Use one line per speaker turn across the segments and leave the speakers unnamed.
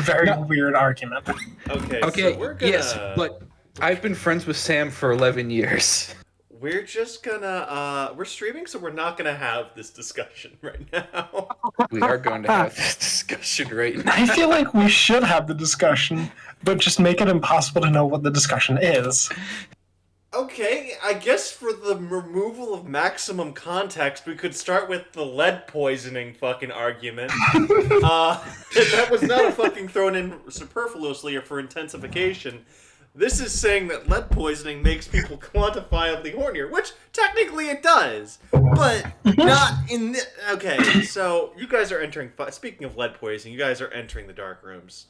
very weird argument.
Okay,
Okay,
so we're gonna.
yes, but I've been friends with Sam for 11 years.
We're just gonna. We're streaming, so we're not gonna have this discussion right now.
We are going to have this discussion right now.
I feel like we should have the discussion, but just make it impossible to know what the discussion is.
Okay, I guess for the removal of maximum context, we could start with the lead poisoning fucking argument. That was not a fucking thrown in superfluously or for intensification. This is saying that lead poisoning makes people quantifiably hornier, which technically it does, but not in the... Okay, so you guys are entering... Speaking of lead poisoning, you guys are entering the dark rooms.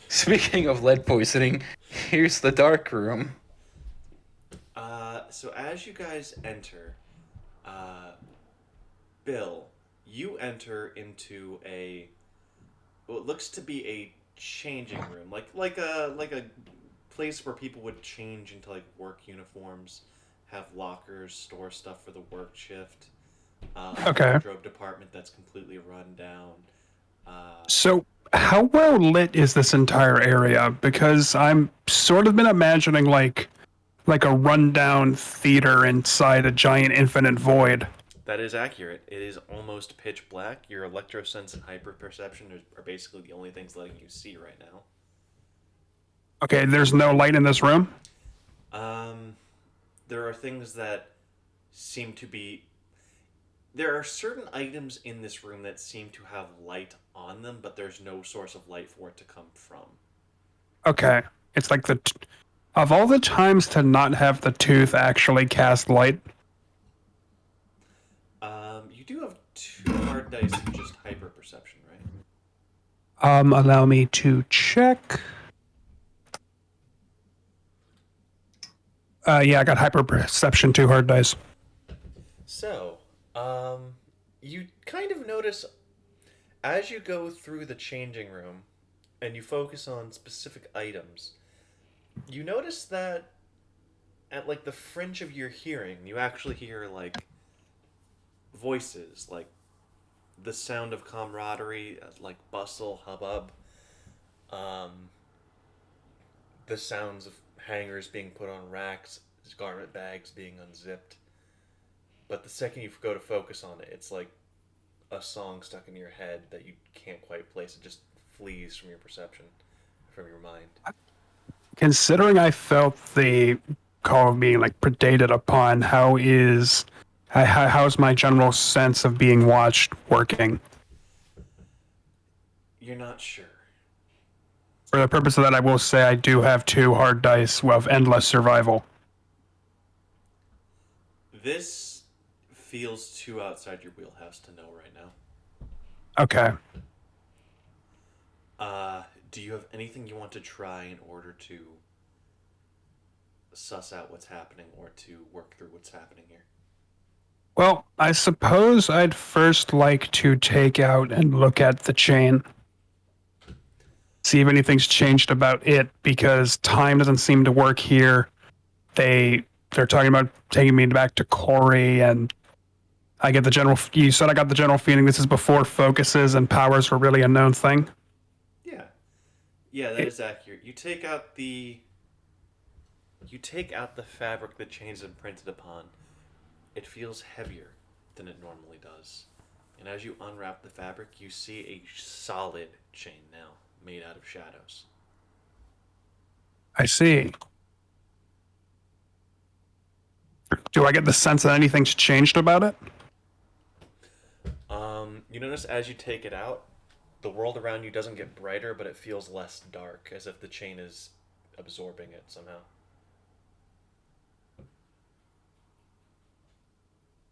Speaking of lead poisoning, here's the dark room.
So as you guys enter, Bill, you enter into what looks to be a changing room, like a place where people would change into like work uniforms, have lockers, store stuff for the work shift.
Okay.
Wardrobe department that's completely run down.
So, how well lit is this entire area? Because I'm sort of been imagining like a rundown theater inside a giant infinite void.
That is accurate. It is almost pitch black. Your electrosense and hyperperception are basically the only things letting you see right now.
Okay, there's no light in this room?
There are things that seem to be... There are certain items in this room that seem to have light on them, but there's no source of light for it to come from.
Okay. It's like of all the times to not have the tooth actually cast light.
You do have 2 hard dice and just hyper perception, right?
Allow me to check. Yeah, I got hyper perception, 2 hard dice.
So, you kind of notice as you go through the changing room and you focus on specific items, you notice that at like the fringe of your hearing, you actually hear like voices, like the sound of camaraderie, like bustle, hubbub, the sounds of hangers being put on racks, garment bags being unzipped. But the second you go to focus on it, it's like a song stuck in your head that you can't quite place. It just flees from your perception, from your mind.
Considering I felt the call of being like predated upon, how's my general sense of being watched working?
You're not sure.
For the purpose of that, I will say I do have 2 hard dice of endless survival.
This feels too outside your wheelhouse to know right now.
Okay.
Do you have anything you want to try in order to suss out what's happening or to work through what's happening here?
Well, I suppose I'd first like to take out and look at the chain. See if anything's changed about it, because time doesn't seem to work here. They're talking about taking me back to Corey, and I get the general... You said I got the general feeling this is before focuses and powers were really a known thing?
Yeah, that is accurate. You take out the fabric the chain's imprinted upon. It feels heavier than it normally does. And as you unwrap the fabric, you see a solid chain now, made out of shadows.
I see. Do I get the sense that anything's changed about it?
You notice as you take it out, the world around you doesn't get brighter, but it feels less dark, as if the chain is absorbing it somehow.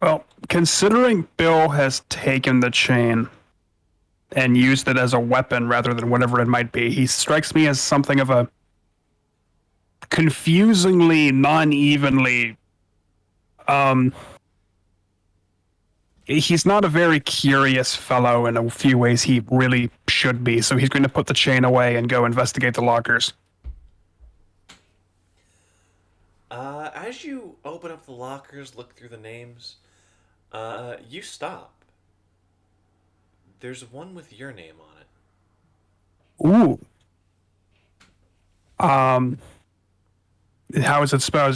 Well, considering Bill has taken the chain and used it as a weapon rather than whatever it might be, he strikes me as something of a confusingly, non-evenly... He's not a very curious fellow in a few ways he really should be, so he's going to put the chain away and go investigate the lockers.
As you open up the lockers, look through the names, you stop. There's one with your name on it.
Ooh. How is it spelled?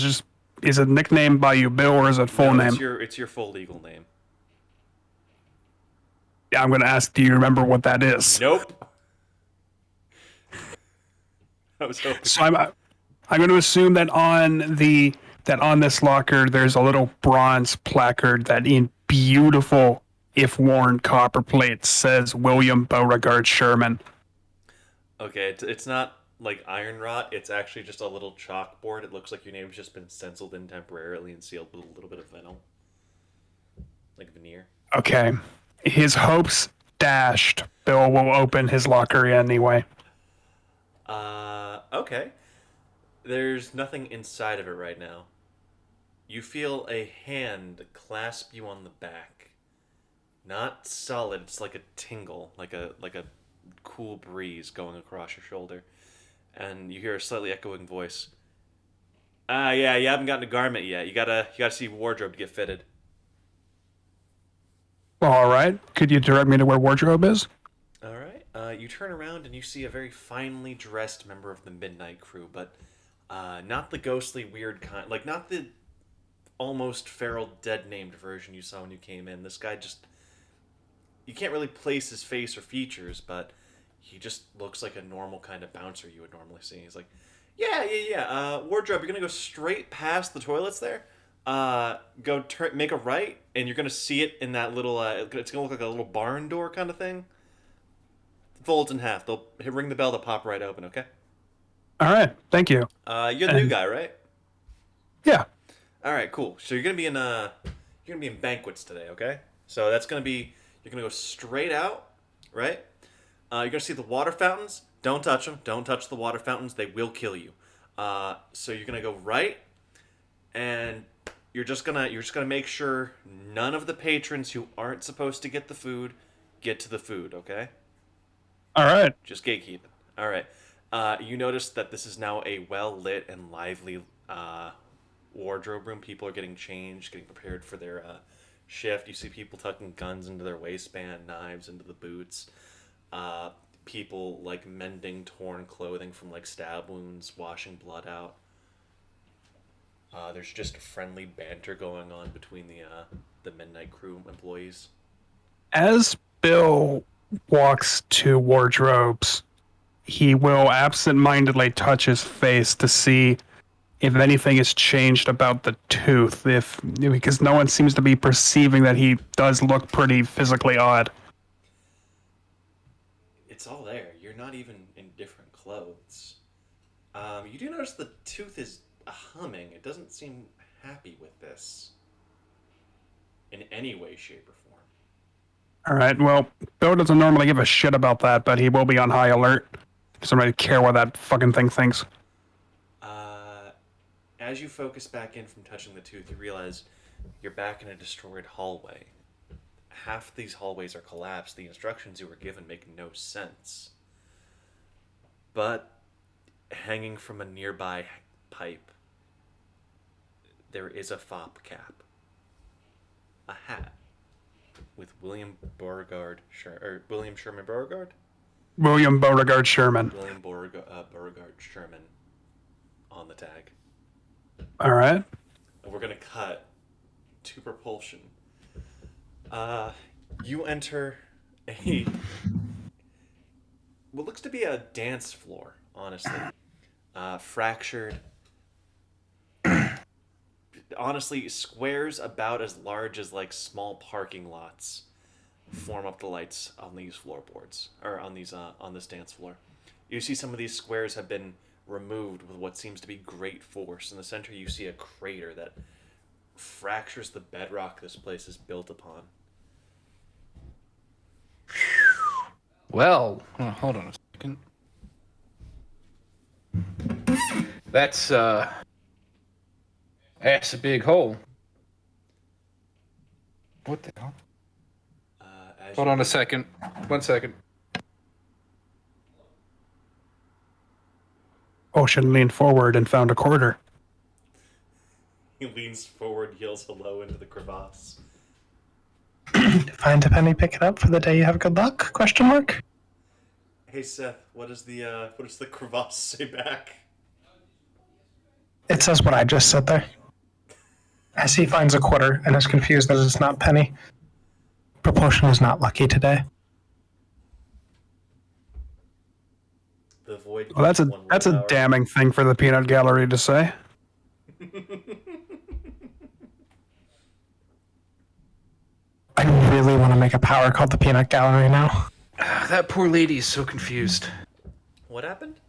Is it nicknamed by you, Bill, or is it full
No,
name?
it's your full legal name.
Yeah, I'm going to ask, do you remember what that is?
Nope. I was hoping.
So I'm going to assume that on this locker there's a little bronze placard that in beautiful, if worn, copper plates says William Beauregard Sherman.
Okay, it's not like iron rot. It's actually just a little chalkboard. It looks like your name's just been stenciled in temporarily and sealed with a little bit of vinyl, like veneer.
Okay. His hopes dashed. Bill will open his locker anyway.
Okay. There's nothing inside of it right now. You feel a hand clasp you on the back. Not solid, it's like a tingle, like a cool breeze going across your shoulder. And you hear a slightly echoing voice. Yeah, you haven't gotten a garment yet. You gotta see wardrobe to get fitted.
All right. Could you direct me to where wardrobe is?
All right. You turn around and you see a very finely dressed member of the Midnight Crew, but not the ghostly, weird kind. Like, not the almost feral, dead-named version you saw when you came in. This guy just... You can't really place his face or features, but he just looks like a normal kind of bouncer you would normally see. He's like, yeah. Wardrobe, you're going to go straight past the toilets there. Make a right, and you're going to see it in that little... it's going to look like a little barn door kind of thing. Folds in half. They'll ring the bell to pop right open, okay?
All right. Thank you.
You're the new guy, right?
Yeah.
All right, cool. So you're gonna be in banquets today, okay? So that's gonna be you're gonna go straight out, right? You're gonna see the water fountains. Don't touch them. Don't touch the water fountains. They will kill you. So you're gonna go right, and you're just gonna make sure none of the patrons who aren't supposed to get the food get to the food, okay?
All right.
Just gatekeeping. All right. You notice that this is now a well-lit and lively wardrobe room. People are getting changed, getting prepared for their shift. You see people tucking guns into their waistband, knives into the boots. People, like, mending torn clothing from, like, stab wounds, washing blood out. There's just friendly banter going on between the Midnight Crew employees.
As Bill walks to wardrobes, he will absent-mindedly touch his face to see if anything has changed about the tooth, because no one seems to be perceiving that he does look pretty physically odd.
It's all there. You're not even in different clothes. You do notice the tooth is humming. It doesn't seem happy with this in any way, shape, or form.
All right, well, Bill doesn't normally give a shit about that, but he will be on high alert. Doesn't really care what that fucking thing thinks.
As you focus back in from touching the tooth, you realize you're back in a destroyed hallway. Half these hallways are collapsed. The instructions you were given make no sense. But hanging from a nearby pipe, there is a fop cap. A hat with William Beauregard William Sherman Beauregard?
William Beauregard Sherman.
William Beauregard Sherman on the tag.
All right.
And we're going to cut to propulsion. You enter what looks to be a dance floor, honestly. Fractured. Honestly, squares about as large as, like, small parking lots form up the lights on these floorboards, or on this dance floor. You see some of these squares have been removed with what seems to be great force. In the center, you see a crater that fractures the bedrock this place is built upon.
Well, hold on a second. That's a big hole. What the hell? Hold on a second. 1 second.
Ocean leaned forward and found a quarter.
He leans forward, yells hello into the crevasse.
Find a penny, pick it up for the day you have good luck? Question mark.
Hey Seth, what does the crevasse say back?
It says what I just said there. As he finds a quarter and is confused that it's not penny. Proportion is not lucky today.
The void.
Well, that's
one
a
willpower.
damning thing for the peanut gallery to say.
I really want to make a power called the Peanut Gallery now.
That poor lady is so confused.
What happened?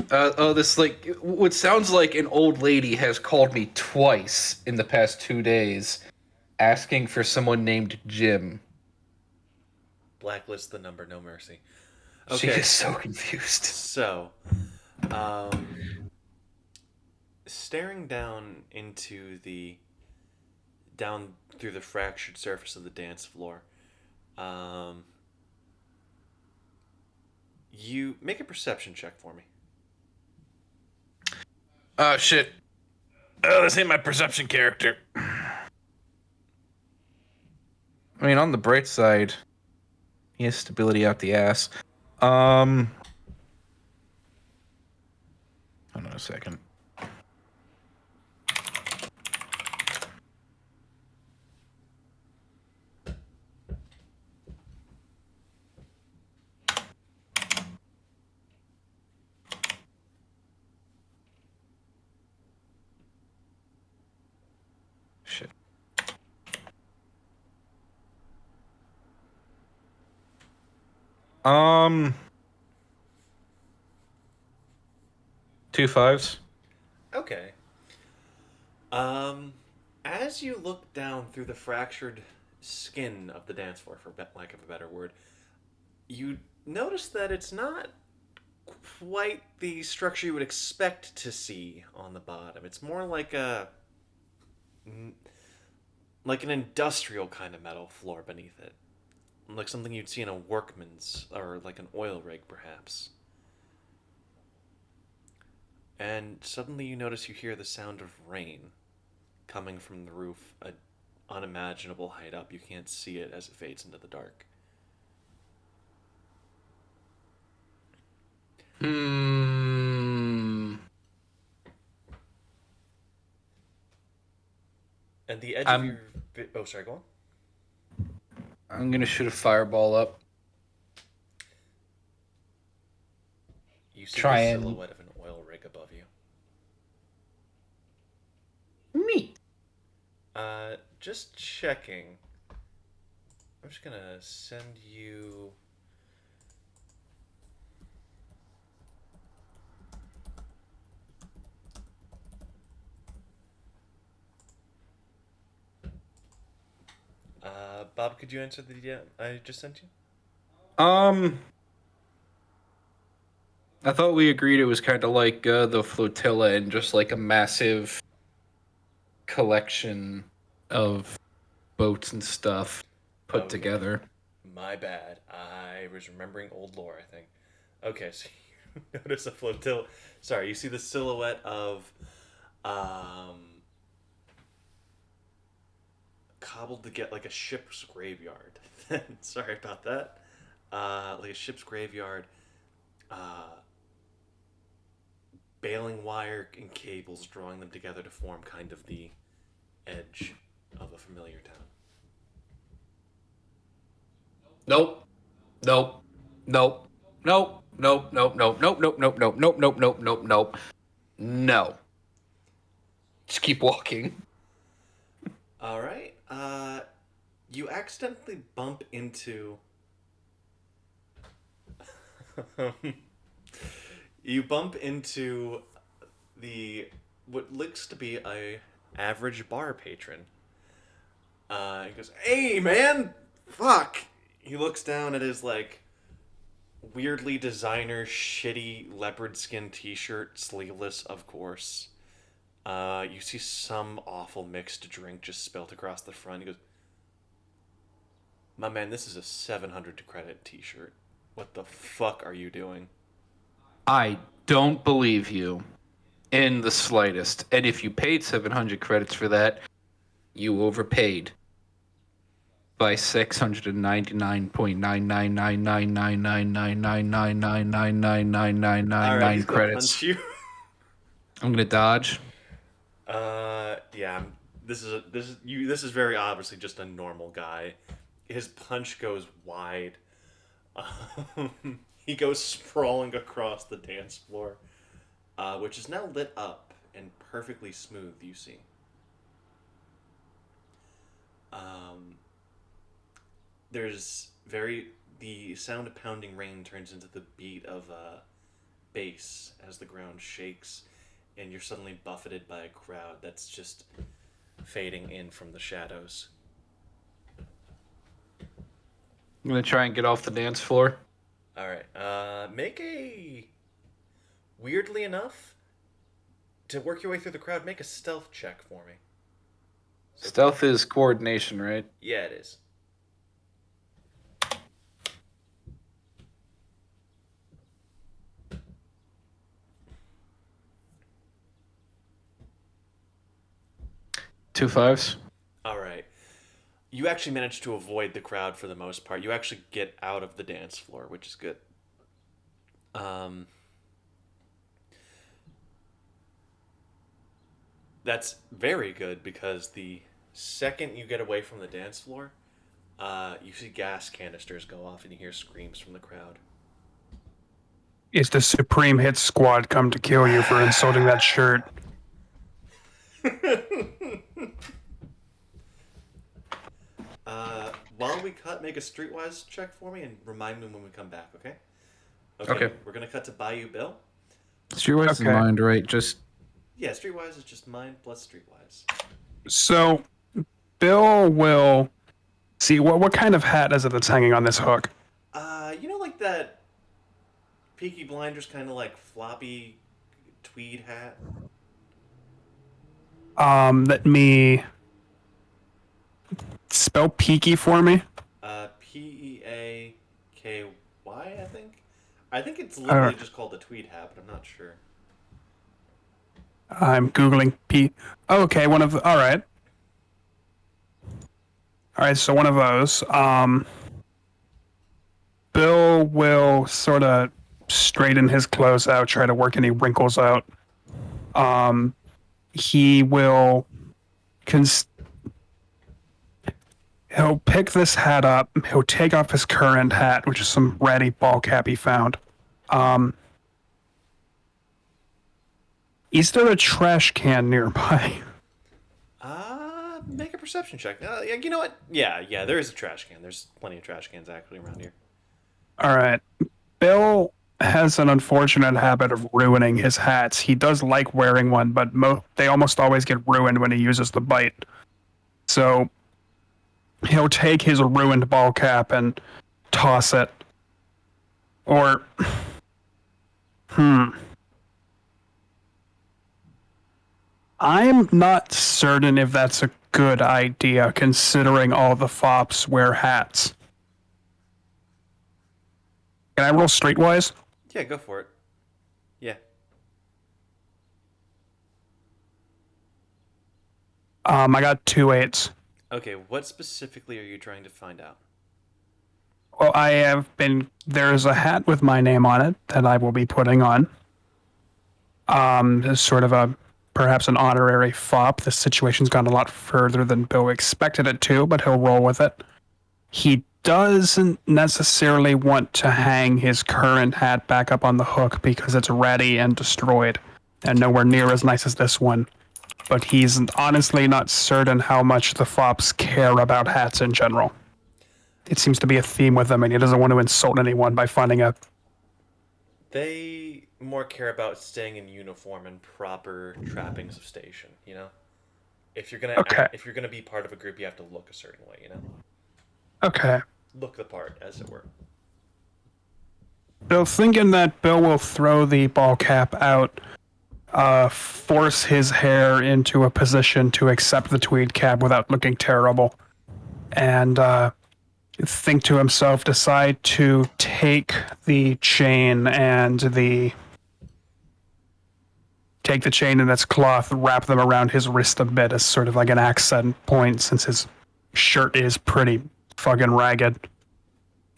This, like, what sounds like an old lady has called me twice in the past 2 days, asking for someone named Jim.
Blacklist the number, no mercy.
She
Okay,
is so confused.
so, staring down through the fractured surface of the dance floor, you make a perception check for me.
Oh, shit. Oh, this ain't my perception character. I mean, on the bright side, he has stability out the ass. Hold on a second. Shit. Two fives.
Okay. As you look down through the fractured skin of the dance floor, for lack of a better word, you notice that it's not quite the structure you would expect to see on the bottom. It's more like an industrial kind of metal floor beneath it, like something you'd see in a workman's or like an oil rig, perhaps. And suddenly you notice you hear the sound of rain coming from the roof, an unimaginable height up. You can't see it as it fades into the dark.
Hmm.
And the edge of your... Oh, sorry, go on.
I'm gonna shoot a fireball up.
You see
Try
the
and-
silhouette of an oil rig above you.
Neat.
Just checking. I'm just gonna send you... Bob, could you answer the DM I just sent you?
I thought we agreed it was kind of like the flotilla and just like a massive collection of boats and stuff put
Okay.
together.
My bad. I was remembering old lore, I think. Okay, so you notice a flotilla. Sorry, you see the silhouette of cobbled to get like a ship's graveyard. Sorry about that. Like a ship's graveyard. Baling wire and cables drawing them together to form kind of the edge of a familiar town.
Nope. Nope. Nope. Nope. Nope. Nope. Nope. Nope. Nope. Nope. Nope. Nope. Nope. Nope. Nope. Nope. No. Just keep walking.
All right. You accidentally bump into. You bump into the what looks to be a average bar patron. He goes, "Hey, man, fuck." He looks down at his like weirdly designer, shitty leopard skin T-shirt, sleeveless, of course. You see some awful mixed drink just spilt across the front. He goes, "My man, this is a 700 credit T-shirt. What the fuck are you doing?"
I don't believe you in the slightest. And if you paid 700 credits for that, you overpaid. by 699.999999999999999
All right, he's gonna
credits.
punch you.
I'm gonna dodge.
Yeah. This is very obviously just a normal guy. His punch goes wide. He goes sprawling across the dance floor, which is now lit up and perfectly smooth. You see. The sound of pounding rain turns into the beat of bass as the ground shakes, and you're suddenly buffeted by a crowd that's just fading in from the shadows.
I'm gonna try and get off the dance floor.
All right, make a weirdly enough to work your way through the crowd. Make a stealth check for me.
Stealth is coordination, right?
Yeah, it is.
Two fives.
All right. You actually managed to avoid the crowd for the most part. You actually get out of the dance floor, which is good. That's very good because the second you get away from the dance floor, you see gas canisters go off and you hear screams from the crowd.
Is the Supreme Hit Squad come to kill you for insulting that shirt?
While we cut, make a streetwise check for me and remind me when we come back, okay?
Okay.
We're going to cut to Bayou Bill.
Streetwise is
Okay.
mind, right? Just
Yeah, streetwise is just mind plus streetwise.
So, Bill will see what kind of hat is it that's hanging on this hook?
You know, like that Peaky Blinders kind of like floppy tweed hat?
Let me spell peaky for me.
Peaky, I think. I think it's literally just called a tweed hat, but I'm not sure.
I'm googling P. Oh, okay, one of all right. All right, so one of those. Bill will sort of straighten his clothes out, try to work any wrinkles out. He will he'll pick this hat up. He'll take off his current hat, which is some ratty ball cap he found. Is there a trash can nearby?
Make a perception check. You know what? Yeah, there is a trash can. There's plenty of trash cans actually around here.
All right. Bill has an unfortunate habit of ruining his hats. He does like wearing one, but they almost always get ruined when he uses the bite. So he'll take his ruined ball cap and toss it. Or, I'm not certain if that's a good idea, considering all the fops wear hats. Can I roll streetwise?
Yeah, go for it. Yeah.
I got 2 8s.
Okay, what specifically are you trying to find out?
Well, there's a hat with my name on it that I will be putting on. As sort of perhaps an honorary fop. The situation's gone a lot further than Bill expected it to, but he'll roll with it. He doesn't necessarily want to hang his current hat back up on the hook because it's ratty and destroyed, and nowhere near as nice as this one. But he's honestly not certain how much the fops care about hats in general. It seems to be a theme with them, and he doesn't want to insult anyone by finding out.
They more care about staying in uniform and proper trappings of station, you know? If you're gonna be part of a group, you have to look a certain way, you know?
Okay.
Look the part, as it were.
So thinking that Bill will throw the ball cap out, force his hair into a position to accept the tweed cap without looking terrible, and think to himself, decide to take the chain and its cloth, wrap them around his wrist a bit as sort of like an accent point, since his shirt is pretty fucking ragged,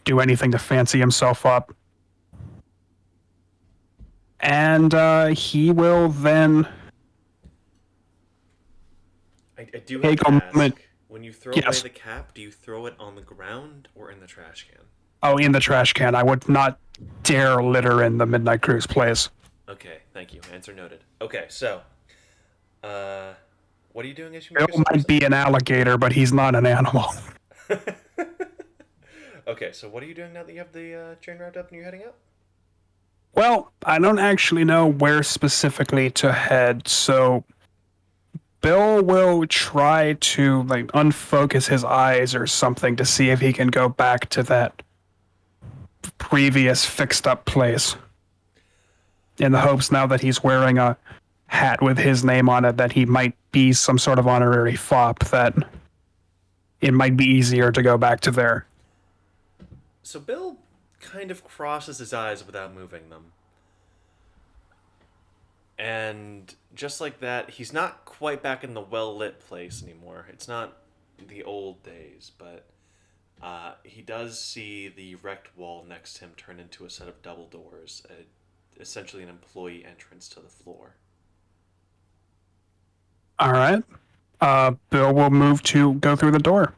do anything to fancy himself up. And he will then
I do have
take
to
a
ask,
moment.
when you throw away
Yes.
the cap, do you throw it on the ground or in the trash can?
Oh, in the trash can. I would not dare litter in the Midnight Cruise place.
Okay, thank you. Answer noted. Okay, so, what are you doing as you
Bill
make your
might be an alligator, but he's not an animal.
Okay, so what are you doing now that you have the chain wrapped up and you're heading out?
Well, I don't actually know where specifically to head, so Bill will try to like unfocus his eyes or something to see if he can go back to that previous fixed up place. In the hopes now that he's wearing a hat with his name on it that he might be some sort of honorary fop, that it might be easier to go back to there.
So Bill kind of crosses his eyes without moving them. And just like that, he's not quite back in the well-lit place anymore. It's not the old days, but he does see the wrecked wall next to him turn into a set of double doors, essentially an employee entrance to the floor.
All right. Bill will move to go through the door.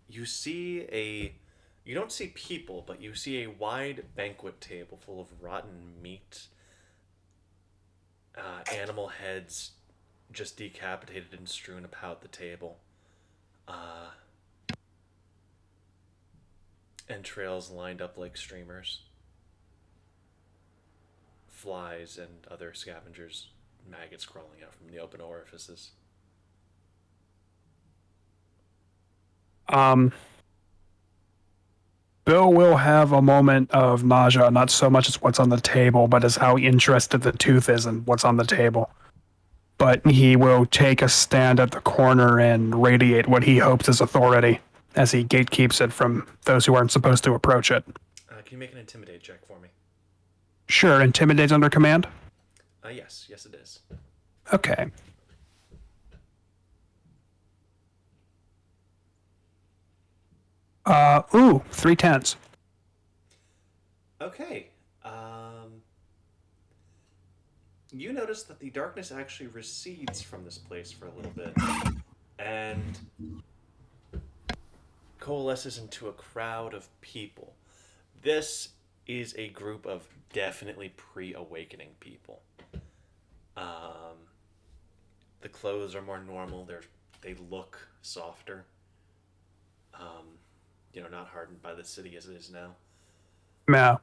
You don't see people, but you see a wide banquet table full of rotten meat, animal heads just decapitated and strewn about the table, entrails lined up like streamers, flies and other scavengers, maggots crawling out from the open orifices.
Bill will have a moment of nausea, not so much as what's on the table, but as how interested the tooth is in what's on the table. But he will take a stand at the corner and radiate what he hopes is authority, as he gatekeeps it from those who aren't supposed to approach it.
Can you make an intimidate check for me?
Sure, intimidate's under command?
Yes, it is.
Okay. Ooh, 3 10s.
Okay. You notice that the darkness actually recedes from this place for a little bit, and coalesces into a crowd of people. This is a group of definitely pre-awakening people. The clothes are more normal. They look softer. Not hardened by the city as it is now.
Yeah.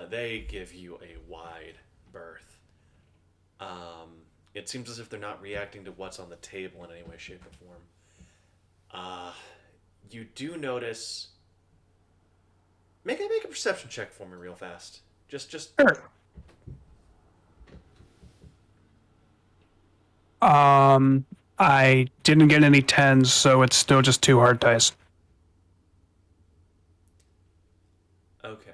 They give you a wide berth. It seems as if they're not reacting to what's on the table in any way, shape, or form. You do notice. Make a perception check for me real fast. Just.
Sure. I didn't get any 10s, so it's still just 2 hard dice.
Okay.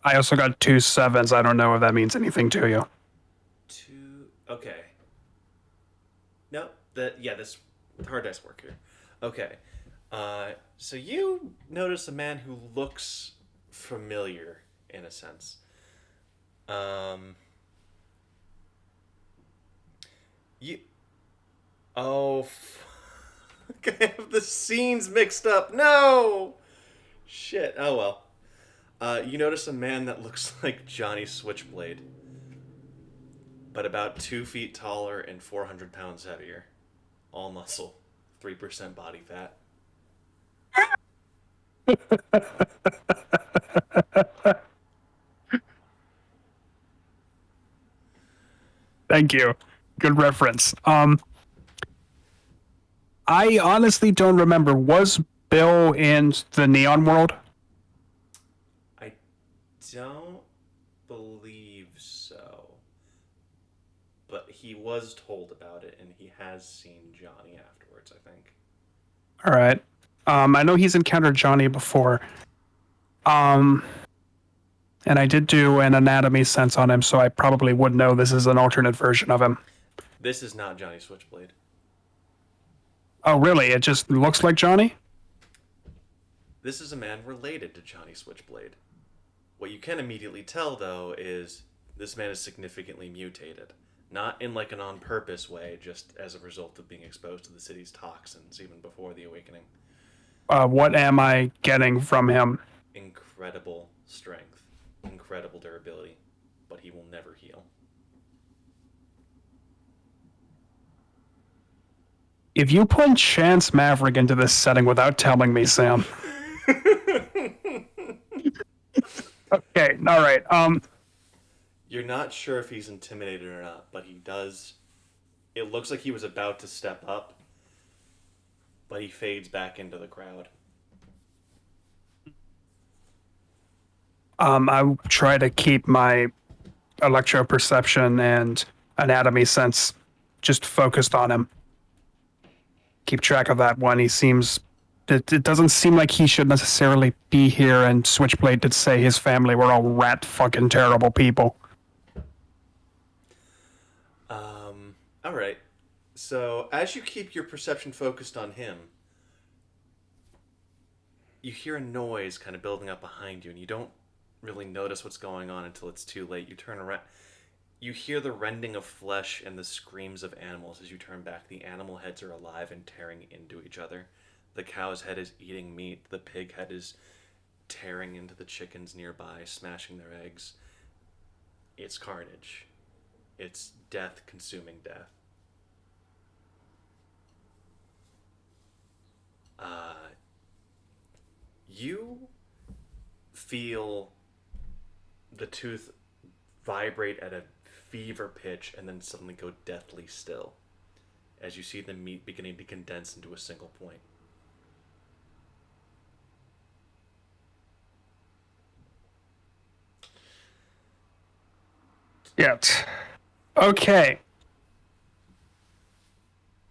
I also got 2 7s. I don't know if that means anything to you.
Okay. No, this hard dice work here. Okay. So you notice a man who looks familiar in a sense. I have the scenes mixed up. No! Shit. Oh well. You notice a man that looks like Johnny Switchblade, but about 2 feet taller and 400 pounds heavier. All muscle, 3% body fat.
Thank you. Good reference. I honestly don't remember. Was Bill in the Neon World?
I don't believe so. But he was told about it, and he has seen Johnny afterwards, I think.
All right. I know he's encountered Johnny before. And I did do an anatomy sense on him, so I probably would know this is an alternate version of him.
This is not Johnny Switchblade.
Oh, really? It just looks like Johnny?
This is a man related to Johnny Switchblade. What you can immediately tell, though, is this man is significantly mutated. Not in like an on-purpose way, just as a result of being exposed to the city's toxins even before the awakening.
What am I getting from him?
Incredible strength, incredible durability, but he will never heal.
If you put Chance Maverick into this setting without telling me, Sam. Okay, all right.
You're not sure if he's intimidated or not, but he does. It looks like he was about to step up, but he fades back into the crowd.
I try to keep my electroperception and anatomy sense just focused on him. Keep track of that one. He seems. It doesn't seem like he should necessarily be here, and Switchblade did say his family were all rat fucking terrible people.
All right. So, as you keep your perception focused on him, you hear a noise kind of building up behind you, and you don't really notice what's going on until it's too late. You turn around. You hear the rending of flesh and the screams of animals as you turn back. The animal heads are alive and tearing into each other. The cow's head is eating meat. The pig head is tearing into the chickens nearby, smashing their eggs. It's carnage. It's death consuming death. You feel the tooth vibrate at a fever pitch and then suddenly go deathly still as you see the meat beginning to condense into a single point.
Yet. Okay.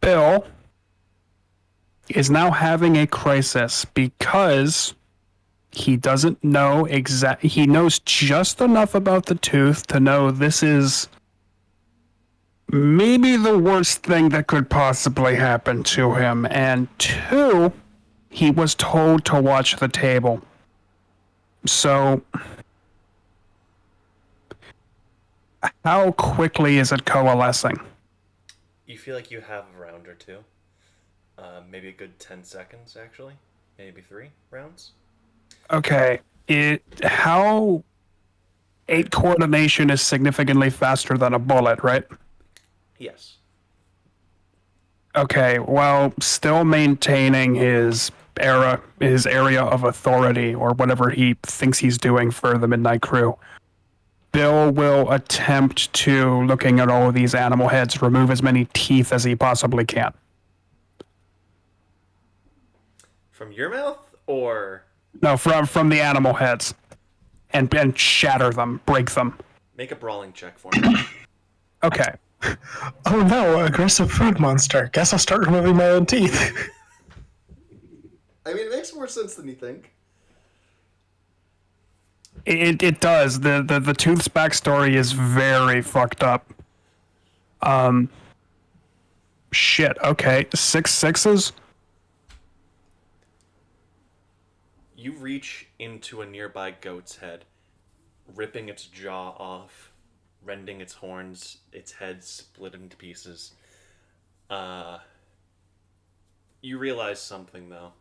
Bill is now having a crisis because he doesn't know he knows just enough about the tooth to know this is maybe the worst thing that could possibly happen to him. And two, he was told to watch the table. So how quickly is it coalescing?
You feel like you have a round or two. Maybe a good 10 seconds, actually. Maybe 3 rounds.
Okay. 8 coordination is significantly faster than a bullet, right?
Yes.
Okay, well, still maintaining his area of authority or whatever he thinks he's doing for the Midnight Crew. Bill will attempt to, looking at all of these animal heads, remove as many teeth as he possibly can.
From your mouth, or
No, from the animal heads. And shatter them, break them.
make a brawling check for me.
Okay.
Oh no, aggressive food monster. Guess I'll start removing my own teeth.
I mean, it makes more sense than you think.
It does. The tooth's backstory is very fucked up. Shit, okay. 6 sixes?
You reach into a nearby goat's head, ripping its jaw off, rending its horns, its head split into pieces. You realize something, though.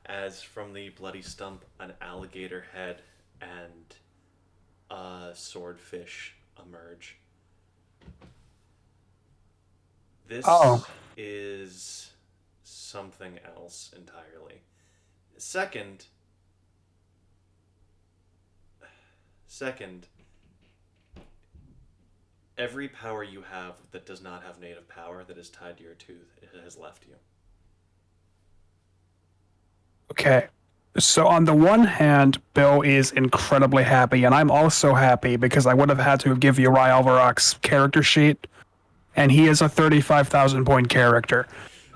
As from the bloody stump, an alligator head and a swordfish emerge. This is something else entirely. Second, every power you have that does not have native power that is tied to your tooth, it has left you.
Okay. So on the one hand, Bill is incredibly happy, and I'm also happy because I would have had to give Uri Alvarok's character sheet, and he is a 35,000 point character,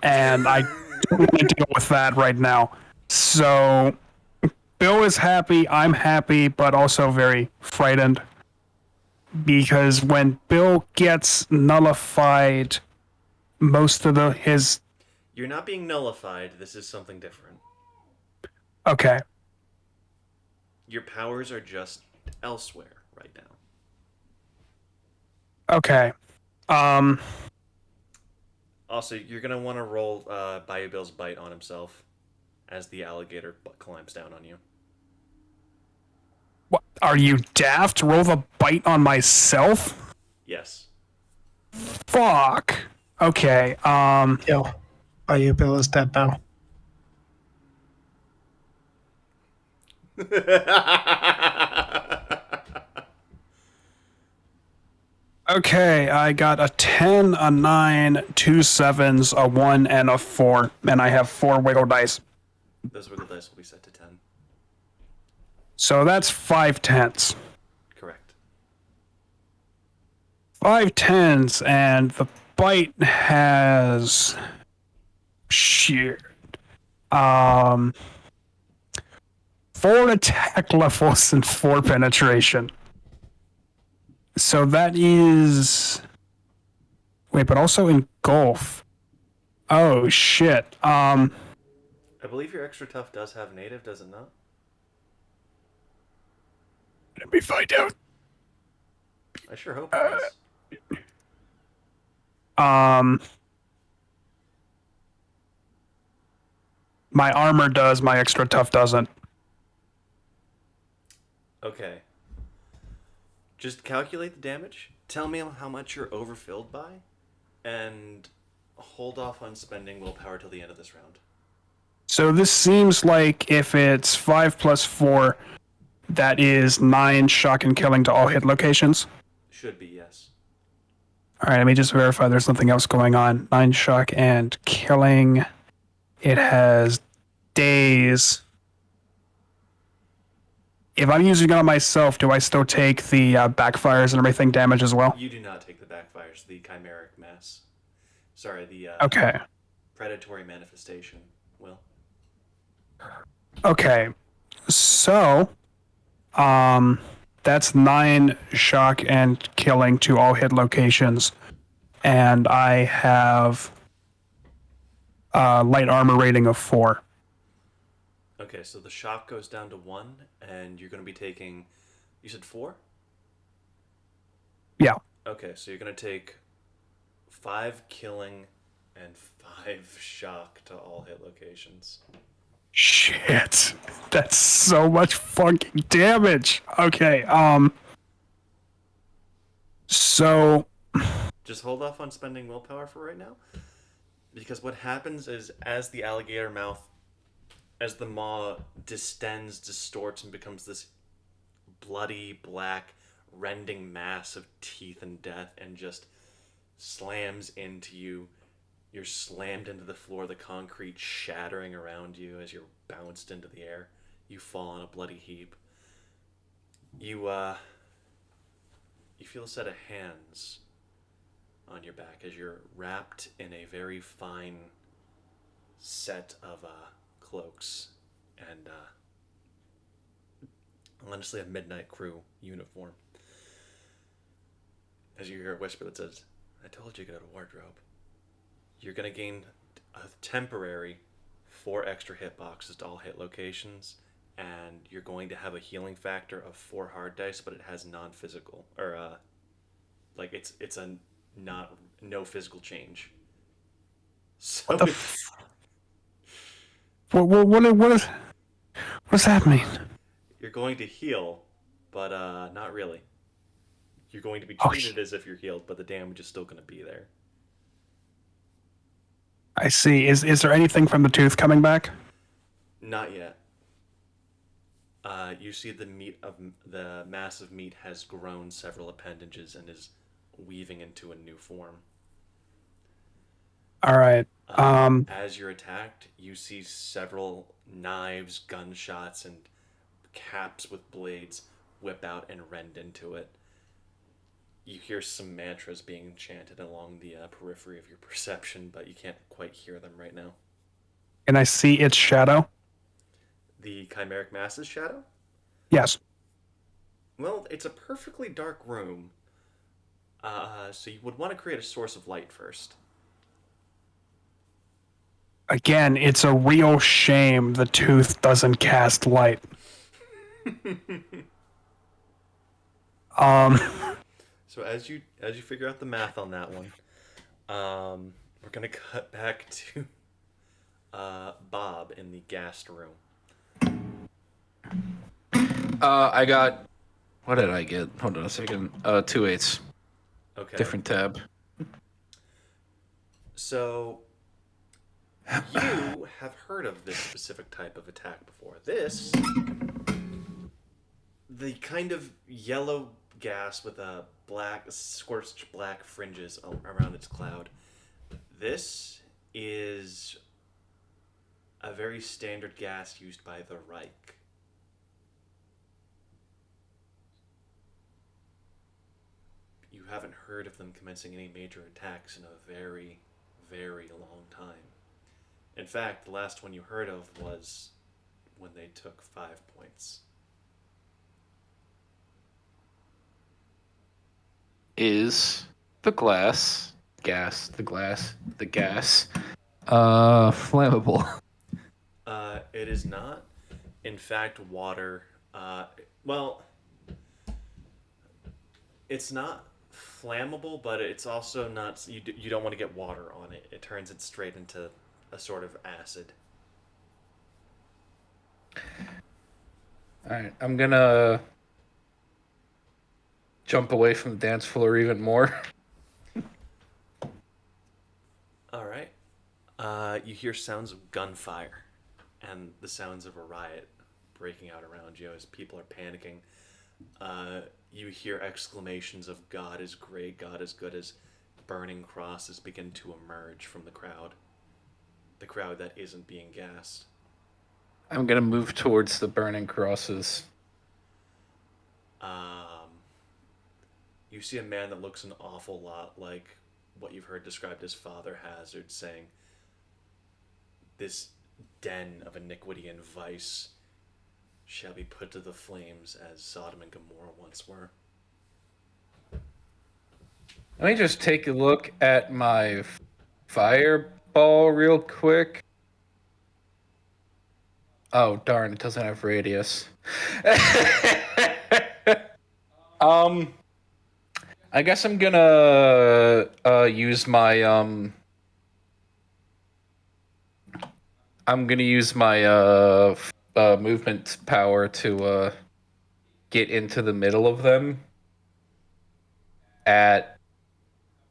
and I don't want to deal with that right now. So Bill is happy, I'm happy, but also very frightened because when Bill gets nullified, most of his
You're not being nullified. This is something different.
Okay.
Your powers are just elsewhere right now.
Okay.
Also, you're gonna want to roll Bayou Bill's bite on himself as the alligator climbs down on you.
What, are you daft? Roll the bite on myself?
Yes.
Fuck. Okay.
Yo, Bayou Bill is dead now.
Okay, I got a 10, a 9, 2 sevens, a 1, and a 4. And I have 4 wiggle dice.
Those wiggle dice will be set to 10.
So that's 5 tenths.
Correct.
5 tens, and the bite has. Shit. 4 attack levels and 4 penetration. So that is. Wait, but also engulf. Oh shit.
I believe your extra tough does have native, does it not?
Let me find out.
I sure hope it does.
My armor does, my extra tough doesn't.
Okay. Just calculate the damage. Tell me how much you're overfilled by, and hold off on spending willpower till the end of this round.
So this seems like if it's 5 plus 4, that is 9 shock and killing to all hit locations.
Should be, yes.
All right, let me just verify there's nothing else going on. 9 shock and killing. It has daze. If I'm using it on myself, do I still take the backfires and everything damage as well?
You do not take the backfires, the chimeric mass. Sorry, the
Okay.
predatory manifestation will.
Okay. So, that's 9 shock and killing to all hit locations. And I have light armor rating of 4.
Okay, so the shock goes down to 1, and you're going to be taking. You said 4?
Yeah.
Okay, so you're going to take 5 killing and 5 shock to all hit locations.
Shit. That's so much fucking damage. Okay, so
Just hold off on spending willpower for right now. Because what happens is, as the alligator mouth, as the maw distends, distorts, and becomes this bloody, black, rending mass of teeth and death, and just slams into you, you're slammed into the floor, the concrete shattering around you as you're bounced into the air. You fall on a bloody heap. You feel a set of hands on your back as you're wrapped in a very fine set of cloaks and honestly a midnight crew uniform. As you hear a whisper that says, "I told you to go to wardrobe." You're going to gain a temporary 4 extra hit boxes to all hit locations, and you're going to have a healing factor of 4 hard dice, but it has non-physical, or like it's a no physical change. So
what the what does that mean?
you're going to heal, but not really. You're going to be
Oh,
treated as if you're healed, but the damage is still going to be there.
I see. Is there anything from the tooth coming back?
Not yet. You see the mass of meat has grown several appendages and is weaving into a new form.
All right.
As you're attacked, you see several knives, gunshots, and caps with blades whip out and rend into it. You hear some mantras being chanted along the periphery of your perception, but you can't quite hear them right now.
Can I see its shadow?
The chimeric mass's shadow?
Yes.
Well, it's a perfectly dark room, so you would want to create a source of light first.
Again, it's a real shame the tooth doesn't cast light.
So as you figure out the math on that one, we're gonna cut back to Bob in the gassed room.
I got. What did I get? Hold on a second. 2 8s.
Okay.
Different tab.
So you have heard of this specific type of attack before. This, the kind of yellow gas with a black, scorched black fringes around its cloud. This is a very standard gas used by the Reich. You haven't heard of them commencing any major attacks in a very, very long time. In fact, the last one you heard of was when they took 5 points.
Is the gas, flammable?
It is not. In fact, water. Well, it's not flammable, but it's also not. You don't want to get water on it. It turns it straight into a sort of acid.
All right, I'm gonna jump away from the dance floor even more.
All right. You hear sounds of gunfire and the sounds of a riot breaking out around you as people are panicking. You hear exclamations of "God is great, God is good" as burning crosses begin to emerge from the crowd. The crowd that isn't being gassed.
I'm gonna move towards the burning crosses.
You see a man that looks an awful lot like what you've heard described as Father Hazard, saying, "This den of iniquity and vice shall be put to the flames as Sodom and Gomorrah once were."
Let me just take a look at my fireball real quick. Oh, darn, it doesn't have radius. I guess I'm gonna use my movement power to get into the middle of them. At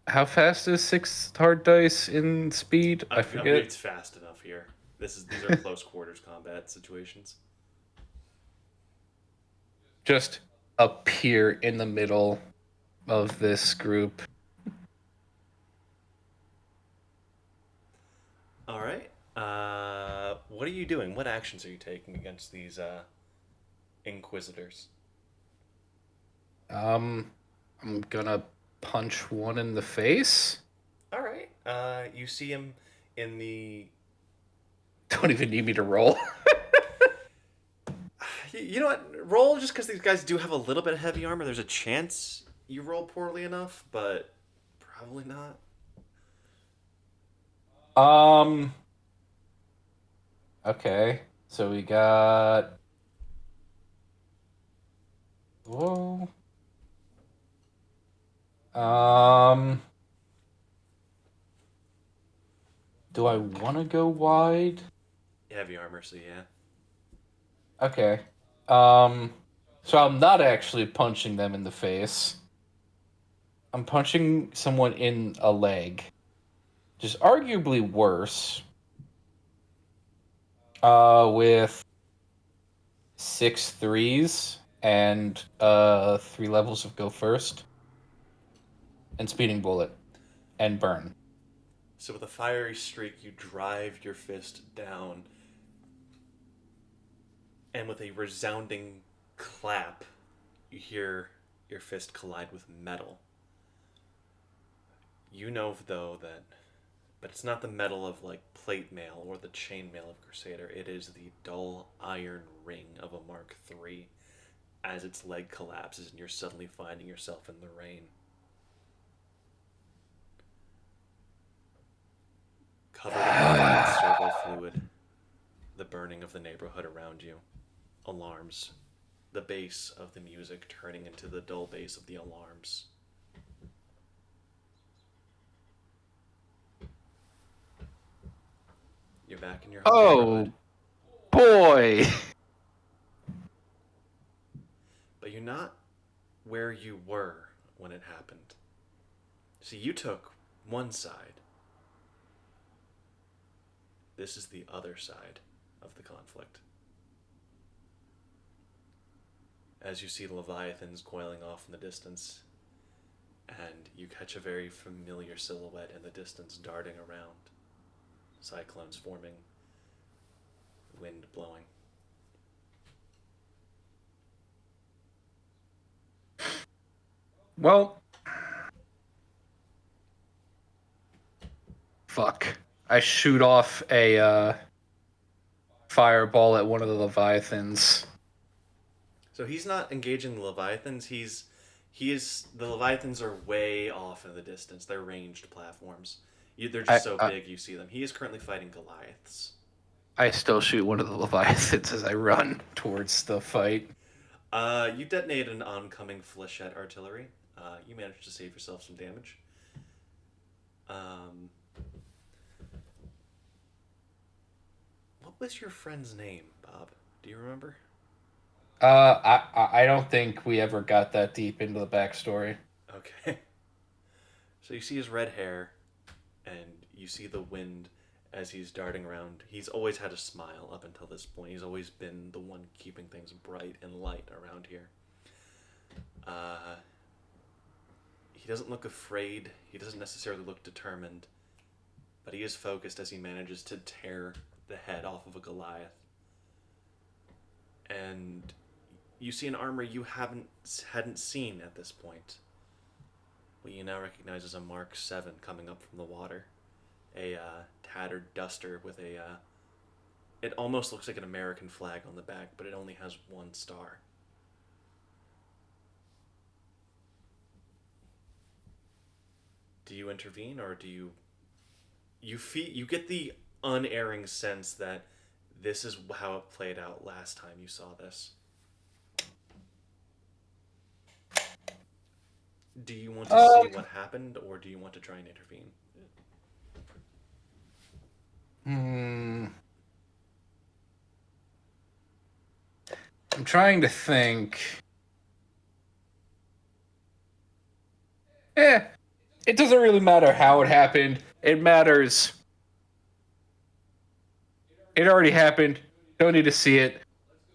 how fast is 6 hard dice in speed? I forget.
It's fast enough here. These are close quarters combat situations.
Just appear in the middle of this group.
All right. What are you doing? What actions are you taking against these inquisitors?
I'm gonna punch one in the face.
All right. You see him in the.
Don't even need me to roll.
You know what? Roll just because these guys do have a little bit of heavy armor. There's a chance you roll poorly enough, but probably not.
Okay. So we got. Whoa. Do I want to go wide?
Heavy armor, so yeah.
Okay. So I'm not actually punching them in the face. I'm punching someone in a leg. Which is arguably worse. With 6 threes and 3 levels of go first. And speeding bullet. And burn.
So with a fiery streak, you drive your fist down, and with a resounding clap, you hear your fist collide with metal. You know, though, but it's not the metal of, like, plate mail or the chain mail of Crusader. It is the dull iron ring of a Mark III as its leg collapses and you're suddenly finding yourself in the rain. Covered in a wide circle fluid, the burning of the neighborhood around you, alarms, the bass of the music turning into the dull bass of the alarms. You're back in your home neighborhood,
Boy!
but you're not where you were when it happened. See, you took one side. This is the other side of the conflict. As you see the leviathans coiling off in the distance, and you catch a very familiar silhouette in the distance darting around. Cyclones forming, wind blowing.
Well, fuck. I shoot off a fireball at one of the leviathans.
So he's not engaging the leviathans. The leviathans are way off in the distance. They're ranged platforms. They're just so big you see them. He is currently fighting Goliaths.
I still shoot one of the leviathans as I run towards the fight.
You detonate an oncoming flechette artillery. You manage to save yourself some damage. What was your friend's name, Bob? Do you remember?
I don't think we ever got that deep into the backstory.
Okay. So you see his red hair, and you see the wind as he's darting around. He's always had a smile up until this point. He's always been the one keeping things bright and light around here. He doesn't look afraid. He doesn't necessarily look determined. But he is focused as he manages to tear the head off of a Goliath. And you see an armor you hadn't seen at this point. What you now recognize as a Mark 7 coming up from the water. A tattered duster with it almost looks like an American flag on the back, but it only has one star. Do you intervene, or do you get the unerring sense that this is how it played out last time you saw this? Do you want to see what happened, or do you want to try and intervene?
I'm trying to think. It doesn't really matter how it happened. It matters. It already happened. Don't need to see it.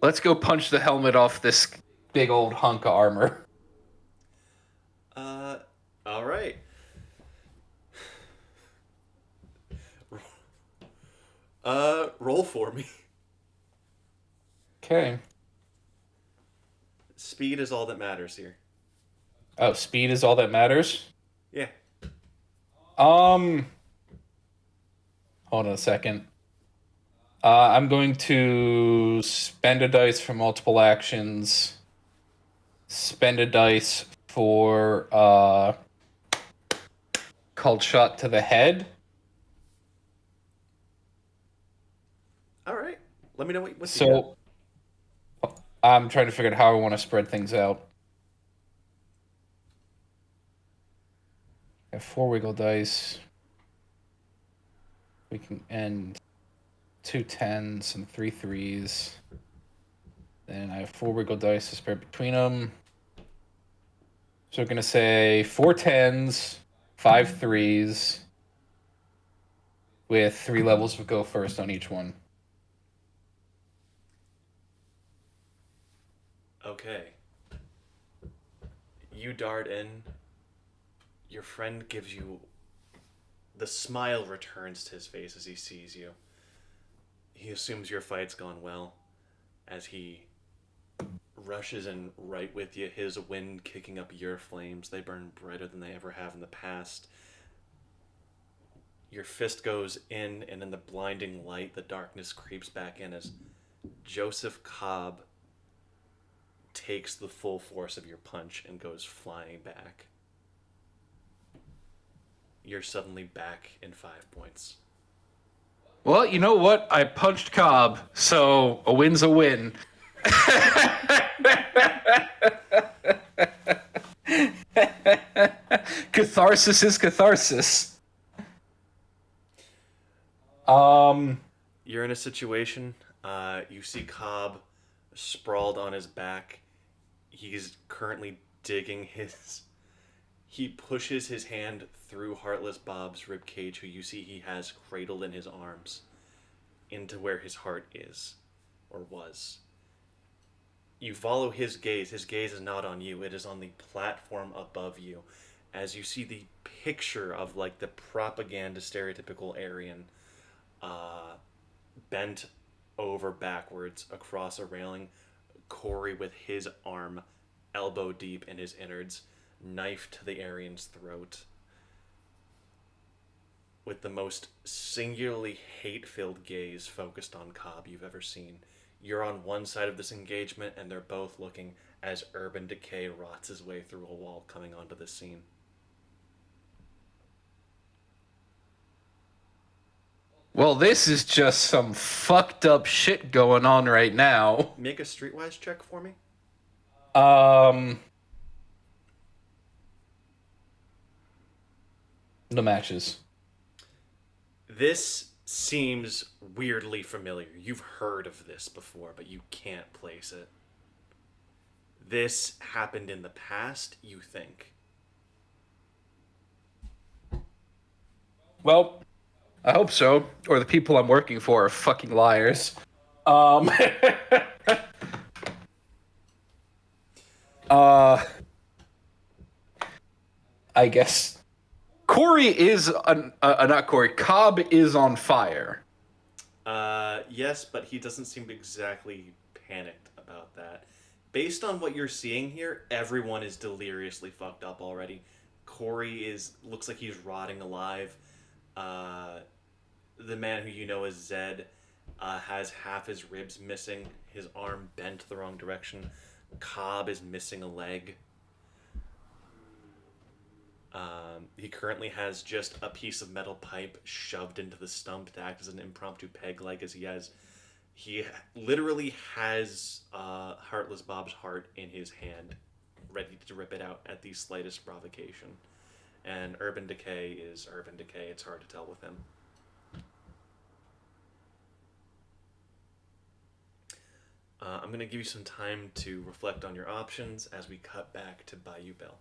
Let's go punch the helmet off this big old hunk of armor.
All right. Roll for me.
Okay.
Speed is all that matters here.
Oh, speed is all that matters?
Yeah.
Hold on a second. I'm going to spend a dice for multiple actions. Spend a dice for called shot to the head.
All right. Let me know what you got.
So I'm trying to figure out how I want to spread things out. I have 4 wiggle dice. We can end 2 10s, some 3 3s. Then I have 4 wiggle dice to spread between them. So we're going to say 4 10s, 5 3s, with 3 levels of go first on each one.
Okay. You dart in. Your friend gives you... The smile returns to his face as he sees you. He assumes your fight's gone well as he rushes in right with you, his wind kicking up your flames. They burn brighter than they ever have in the past. Your fist goes in, and in the blinding light, the darkness creeps back in as Joseph Cobb takes the full force of your punch and goes flying back. You're suddenly back in 5 points.
Well, you know what? I punched Cobb, so a win's a win. Catharsis is catharsis.
You're in a situation. You see Cobb sprawled on his back. He's currently digging his. He pushes his hand through Heartless Bob's ribcage, who you see he has cradled in his arms, into where his heart is, or was. You follow his gaze. His gaze is not on you. It is on the platform above you, as you see the picture of like the propaganda stereotypical Aryan, bent over backwards across a railing. Corey with his arm elbow deep in his innards, knife to the Aryan's throat, with the most singularly hate-filled gaze focused on Cobb you've ever seen. You're on one side of this engagement, and they're both looking as Urban Decay rots his way through a wall coming onto the scene.
Well, this is just some fucked up shit going on right now.
Make a streetwise check for me.
The matches.
This seems weirdly familiar. You've heard of this before, but you can't place it. This happened in the past, you think.
Well, I hope so, or the people I'm working for are fucking liars. I guess Corey is not Corey. Cobb is on fire.
Yes, but he doesn't seem exactly panicked about that. Based on what you're seeing here, everyone is deliriously fucked up already. Corey looks like he's rotting alive. The man who you know as Zed has half his ribs missing, his arm bent the wrong direction. Cobb is missing a leg. He currently has just a piece of metal pipe shoved into the stump to act as an impromptu peg leg, as he literally has Heartless Bob's heart in his hand, ready to rip it out at the slightest provocation. And Urban Decay is Urban Decay. It's hard to tell with him. I'm going to give you some time to reflect on your options as we cut back to Bayou Bill.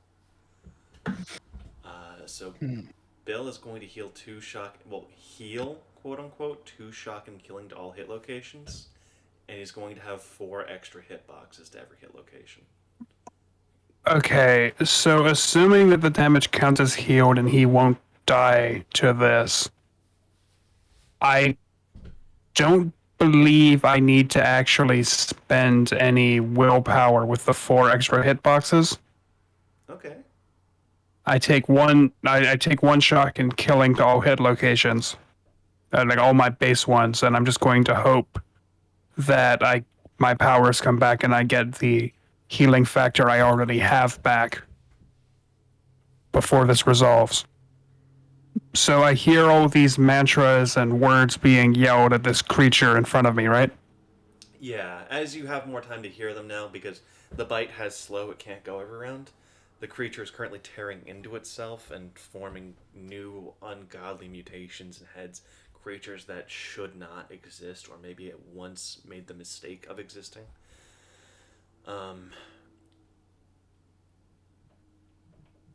Bill is going to heal quote unquote, 2 shock and killing to all hit locations, and he's going to have 4 extra hit boxes to every hit location.
Okay, so assuming that the damage counts as healed and he won't die to this, I don't believe I need to actually spend any willpower with the 4 extra hitboxes.
Okay.
I take one shock and killing to all hit locations, like all my base ones, and I'm just going to hope that my powers come back and I get the healing factor I already have back before this resolves. So I hear all these mantras and words being yelled at this creature in front of me, right?
Yeah, as you have more time to hear them now, because the bite has slow, it can't go every round. The creature is currently tearing into itself and forming new ungodly mutations and heads, creatures that should not exist, or maybe it once made the mistake of existing.
All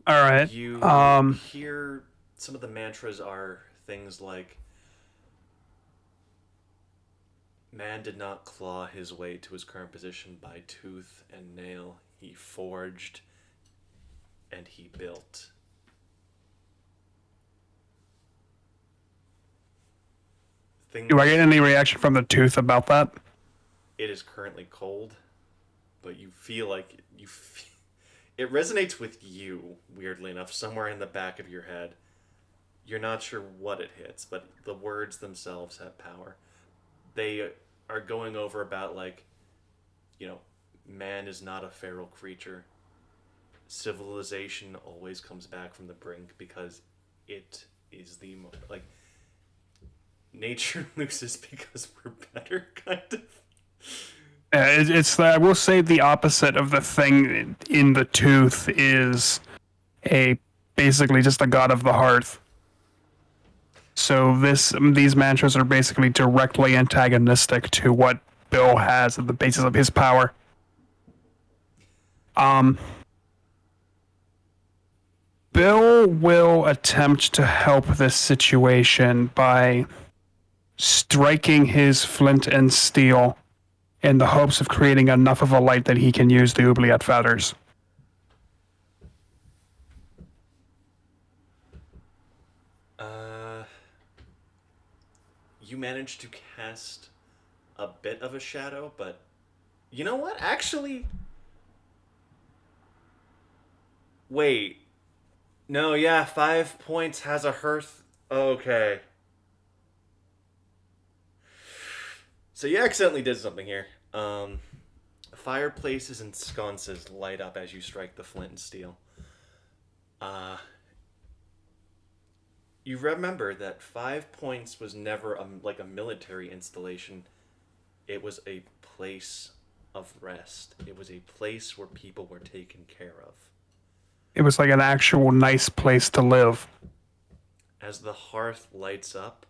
right.
You hear some of the mantras are things like, man did not claw his way to his current position by tooth and nail. He forged and he built.
Do I get any reaction from the tooth about that?
It is currently cold, but you feel like it resonates with you, weirdly enough, somewhere in the back of your head. You're not sure what it hits, but the words themselves have power. They are going over about, like, man is not a feral creature. Civilization always comes back from the brink because it is nature loses because we're better, kind of.
It's I will say the opposite of the thing in the tooth is a basically just a god of the hearth. So these mantras are basically directly antagonistic to what Bill has at the basis of his power. Bill will attempt to help this situation by striking his flint and steel in the hopes of creating enough of a light that he can use the oubliette feathers.
You managed to cast a bit of a shadow, but you know what? Actually, wait. No, yeah, 5 points has a hearth. Okay. So you accidentally did something here. Fireplaces and sconces light up as you strike the flint and steel. You remember that 5 points was never like a military installation. It was a place of rest. It was a place where people were taken care of.
It was like an actual nice place to live.
As the hearth lights up,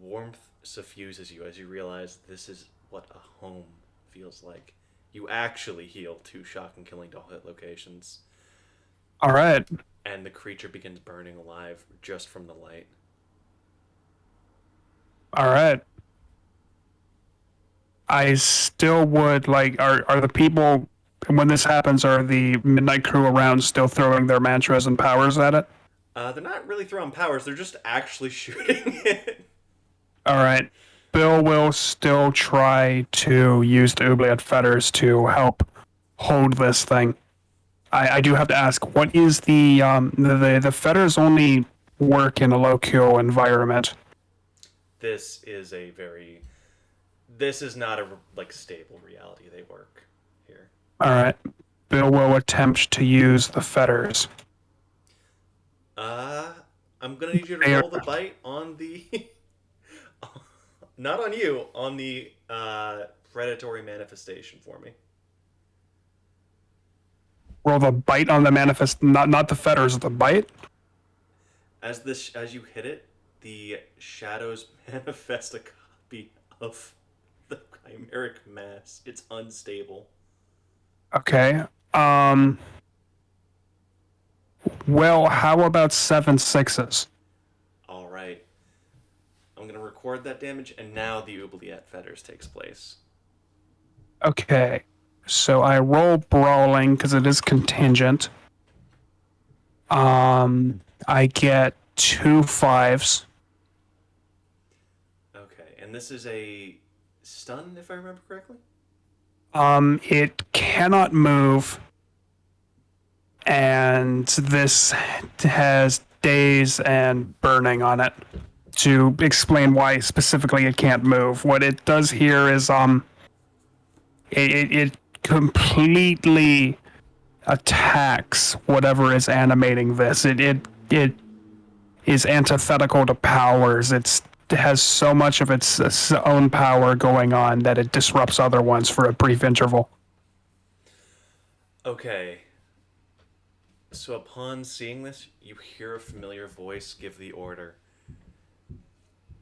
warmth suffuses you as you realize this is what a home feels like. You actually heal 2 shock and killing doll hit locations.
All right.
And the creature begins burning alive just from the light.
All right. I still would like. Are the people when this happens? Are the midnight crew around still throwing their mantras and powers at it?
They're not really throwing powers. They're just actually shooting it.
All right. Bill will still try to use the oubliette fetters to help hold this thing. I do have to ask, what is the fetters only work in a low-kill environment?
This is not a like stable reality. They work here.
All right. Bill will attempt to use the fetters.
I'm gonna need you to roll the bite on the not on you, on the predatory manifestation for me.
Roll the bite on the manifest, not the fetters, the bite.
As you hit it, the shadows manifest a copy of the chimeric mass. It's unstable.
Okay. Well, how about 7 6s?
All right. I'm gonna record that damage, and now the oubliette fetters takes place.
Okay. So I roll brawling because it is contingent. I get 2 5s.
Okay, and this is a stun, if I remember correctly.
It cannot move, and this has daze and burning on it. To explain why specifically it can't move, what it does here is it completely attacks whatever is animating this. It is antithetical to powers. It has so much of its own power going on that it disrupts other ones for a brief interval.
Okay. So upon seeing this, you hear a familiar voice give the order.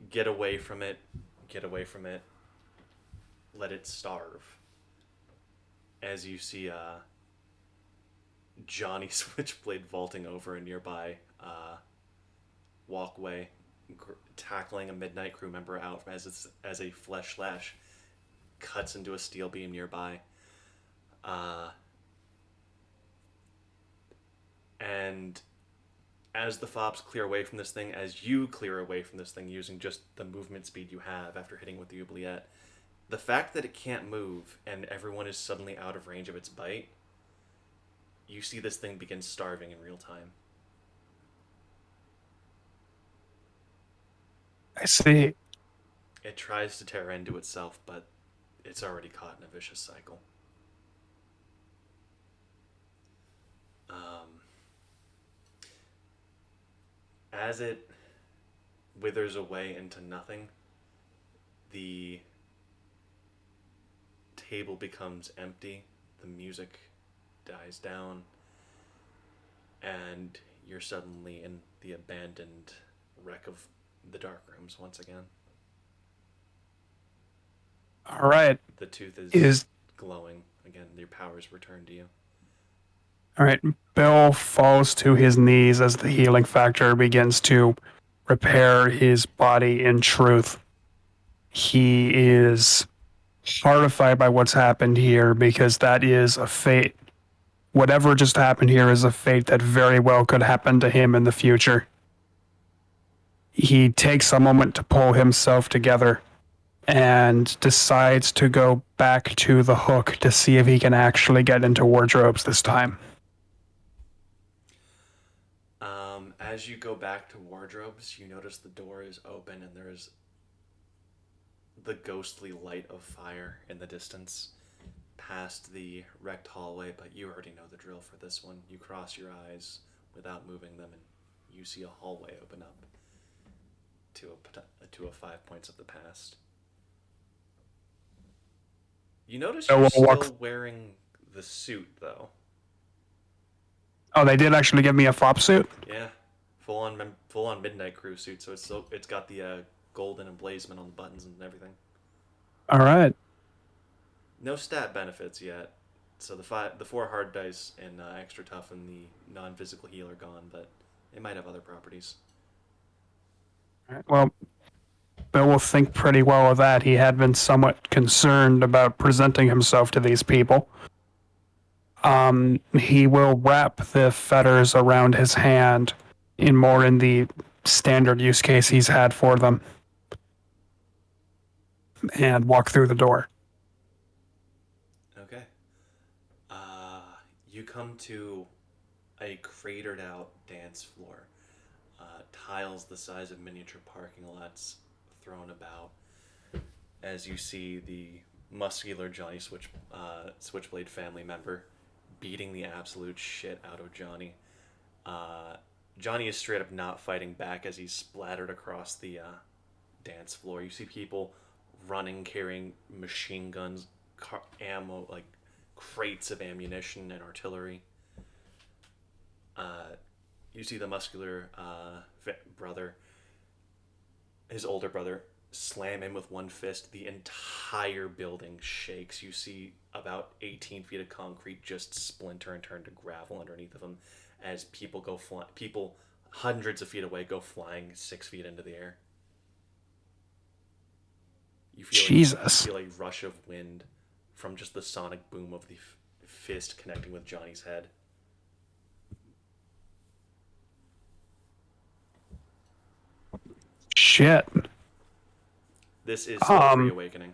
Get away from it. Get away from it. Let it starve. As you see Johnny Switchblade vaulting over a nearby walkway, tackling a midnight crew member out as a flesh lash cuts into a steel beam nearby. And as the fobs clear away from this thing, as you clear away from this thing using just the movement speed you have after hitting with the oubliette, the fact that it can't move and everyone is suddenly out of range of its bite, you see this thing begin starving in real time.
I see.
It tries to tear into itself, but it's already caught in a vicious cycle. As it withers away into nothing. The table becomes empty. The music dies down. And you're suddenly in the abandoned wreck of the dark rooms once again.
All right.
The tooth
Is
glowing. Again, your powers return to you.
all right. Bill falls to his knees as the healing factor begins to repair his body in truth. He is horrified by what's happened here because that is a fate. Whatever just happened here is a fate that very well could happen to him in the future. He takes a moment to pull himself together and decides to go back to the hook to see if he can actually get into wardrobes this time.
As you go back to wardrobes, you notice the door is open and there's the ghostly light of fire in the distance past the wrecked hallway, but you already know the drill for this one. You cross your eyes without moving them and you see a hallway open up to a 5 points of the past. You notice you're still wearing the suit, though.
Oh, they did actually give me a fop suit?
Yeah, full on Midnight Crew suit. So it's got the golden emblazonment on the buttons and everything.
All right.
No stat benefits yet. So the 4 hard dice and extra tough and the non-physical heal are gone, but it might have other properties.
All right. Well, Bill will think pretty well of that. He had been somewhat concerned about presenting himself to these people. He will wrap the fetters around his hand in the standard use case he's had for them and walk through the door.
Okay. You come to a cratered out dance floor. Tiles the size of miniature parking lots thrown about as you see the muscular Johnny Switchblade family member beating the absolute shit out of Johnny. Johnny is straight up not fighting back as he's splattered across the dance floor. You see people running, carrying machine guns, ammo, like crates of ammunition and artillery. You see the muscular brother, his older brother, slam him with one fist. The entire building shakes. You see about 18 feet of concrete just splinter and turn to gravel underneath of him as people people hundreds of feet away go flying 6 feet into the air. You feel a rush of wind from just the sonic boom of the fist connecting with Johnny's head.
Shit.
This is the reawakening.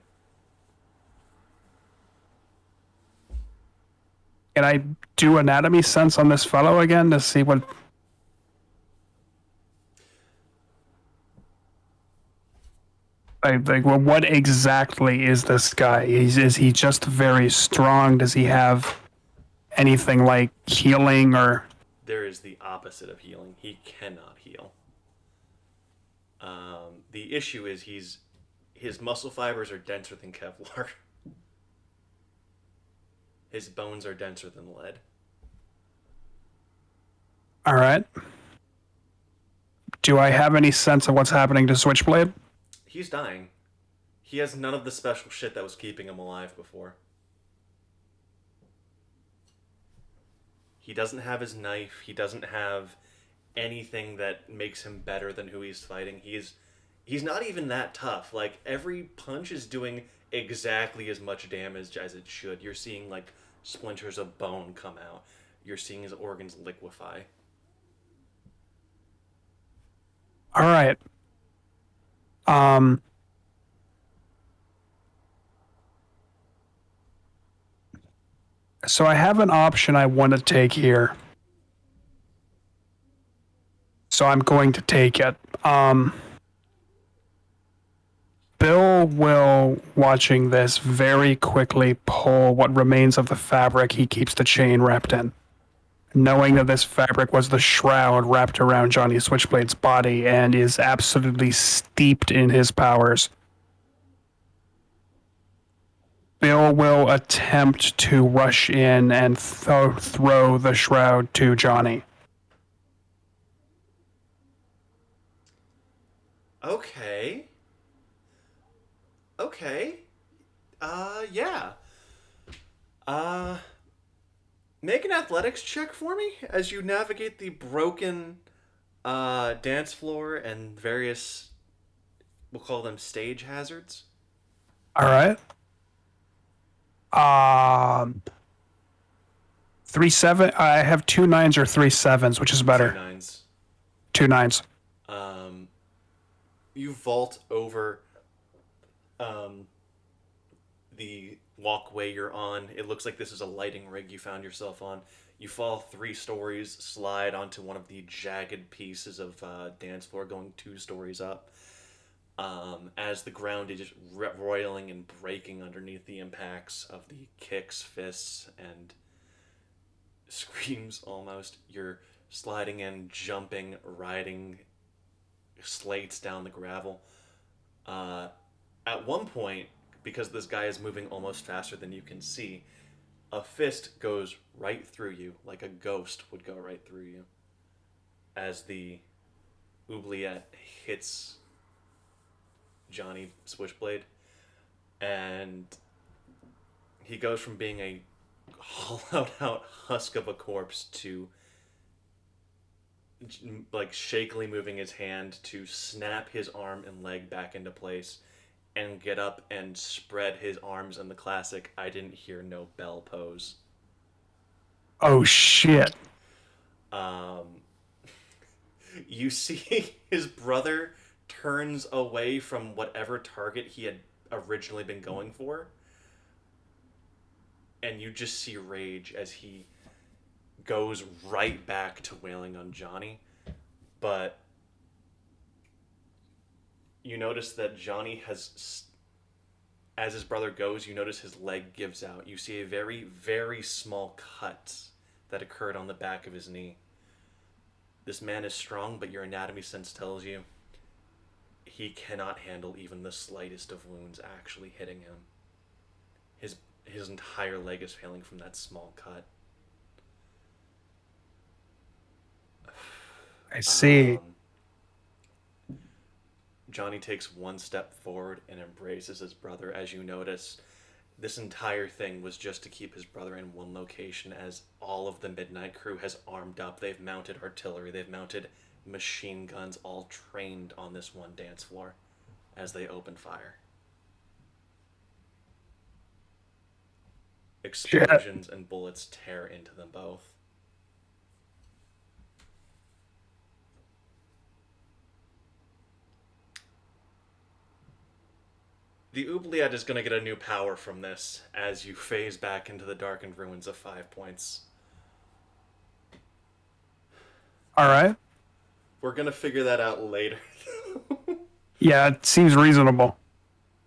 Can I do anatomy sense on this fellow again to see what... Well, what exactly is this guy? Is he just very strong? Does he have anything like healing or...
There is the opposite of healing. He cannot heal. The issue is his muscle fibers are denser than Kevlar. His bones are denser than lead.
All right. Do I have any sense of what's happening to Switchblade?
He's dying. He has none of the special shit that was keeping him alive before. He doesn't have his knife. He doesn't have anything that makes him better than who he's fighting. He's not even that tough. Like, every punch is doing exactly as much damage as it should. You're seeing, like, splinters of bone come out. You're seeing his organs liquefy.
All right. So I have an option I want to take here. So I'm going to take it. Bill will, watching this, very quickly pull what remains of the fabric he keeps the chain wrapped in knowing that this fabric was the shroud wrapped around Johnny Switchblade's body and is absolutely steeped in his powers. Bill will attempt to rush in and throw the shroud to Johnny.
Okay. Okay. Yeah. Make an athletics check for me as you navigate the broken dance floor and various, we'll call them stage hazards.
All right. 3-7. I have 2 9s or 3 7s, which is better.
2 9s.
2 9s.
You vault over the walkway you're on. It looks like this is a lighting rig you found yourself on. You fall 3 stories, slide onto one of the jagged pieces of dance floor, going 2 stories up. As the ground is just roiling and breaking underneath the impacts of the kicks, fists, and screams almost. You're sliding in, jumping, riding slates down the gravel. At one point, because this guy is moving almost faster than you can see, a fist goes right through you, like a ghost would go right through you, as the oubliette hits Johnny Switchblade, and he goes from being a hollowed out husk of a corpse to like shakily moving his hand to snap his arm and leg back into place and get up and spread his arms in the classic "I didn't hear no bell" pose.
Oh, shit.
You see his brother turns away from whatever target he had originally been going for, and you just see rage as he goes right back to wailing on Johnny. But you notice that Johnny has, as his brother goes, you notice his leg gives out. You see a very, very small cut that occurred on the back of his knee. This man is strong, but your anatomy sense tells you he cannot handle even the slightest of wounds actually hitting him. His entire leg is failing from that small cut.
I see.
Johnny takes one step forward and embraces his brother as you notice this entire thing was just to keep his brother in one location, as all of the Midnight Crew has armed up. They've mounted artillery, they've mounted machine guns, all trained on this one dance floor as they open fire. Explosions and bullets tear into them both. The oubliette is going to get a new power from this as you phase back into the darkened ruins of 5 points.
All right.
We're going to figure that out later.
Yeah, it seems reasonable.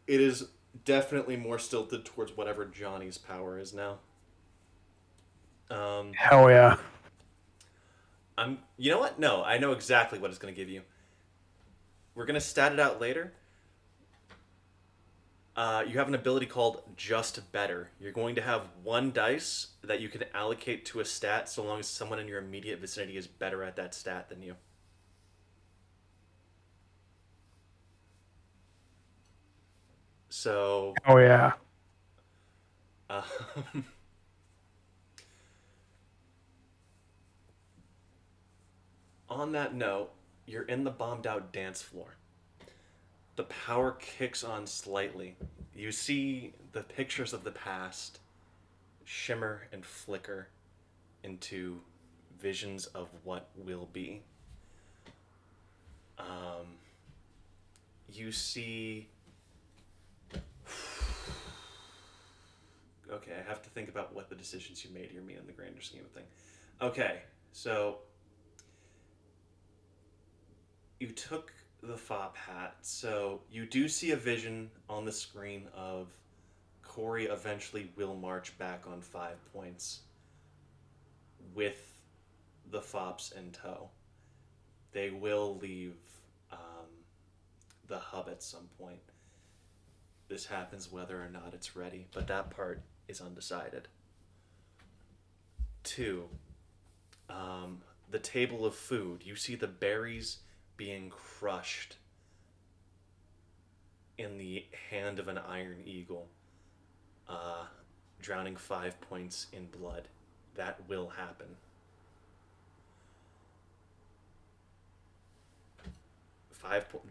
It is definitely more stilted towards whatever Johnny's power is now.
Hell yeah.
You know what? No, I know exactly what it's going to give you. We're going to stat it out later. You have an ability called Just Better. You're going to have 1 dice that you can allocate to a stat so long as someone in your immediate vicinity is better at that stat than you. So...
Oh yeah.
On that note, you're in the bombed out dance floor. The power kicks on slightly. You see the pictures of the past shimmer and flicker into visions of what will be. You see... Okay, I have to think about what the decisions you made here mean in the grander scheme of things. Okay, so... You took the fop hat, so you do see a vision on the screen of Corey eventually will march back on 5 points with the fops in tow. They will leave the hub at some point. This happens whether or not it's ready, but that part is undecided. 2. The table of food. You see the berries being crushed in the hand of an iron eagle, drowning 5 points in blood. That will happen.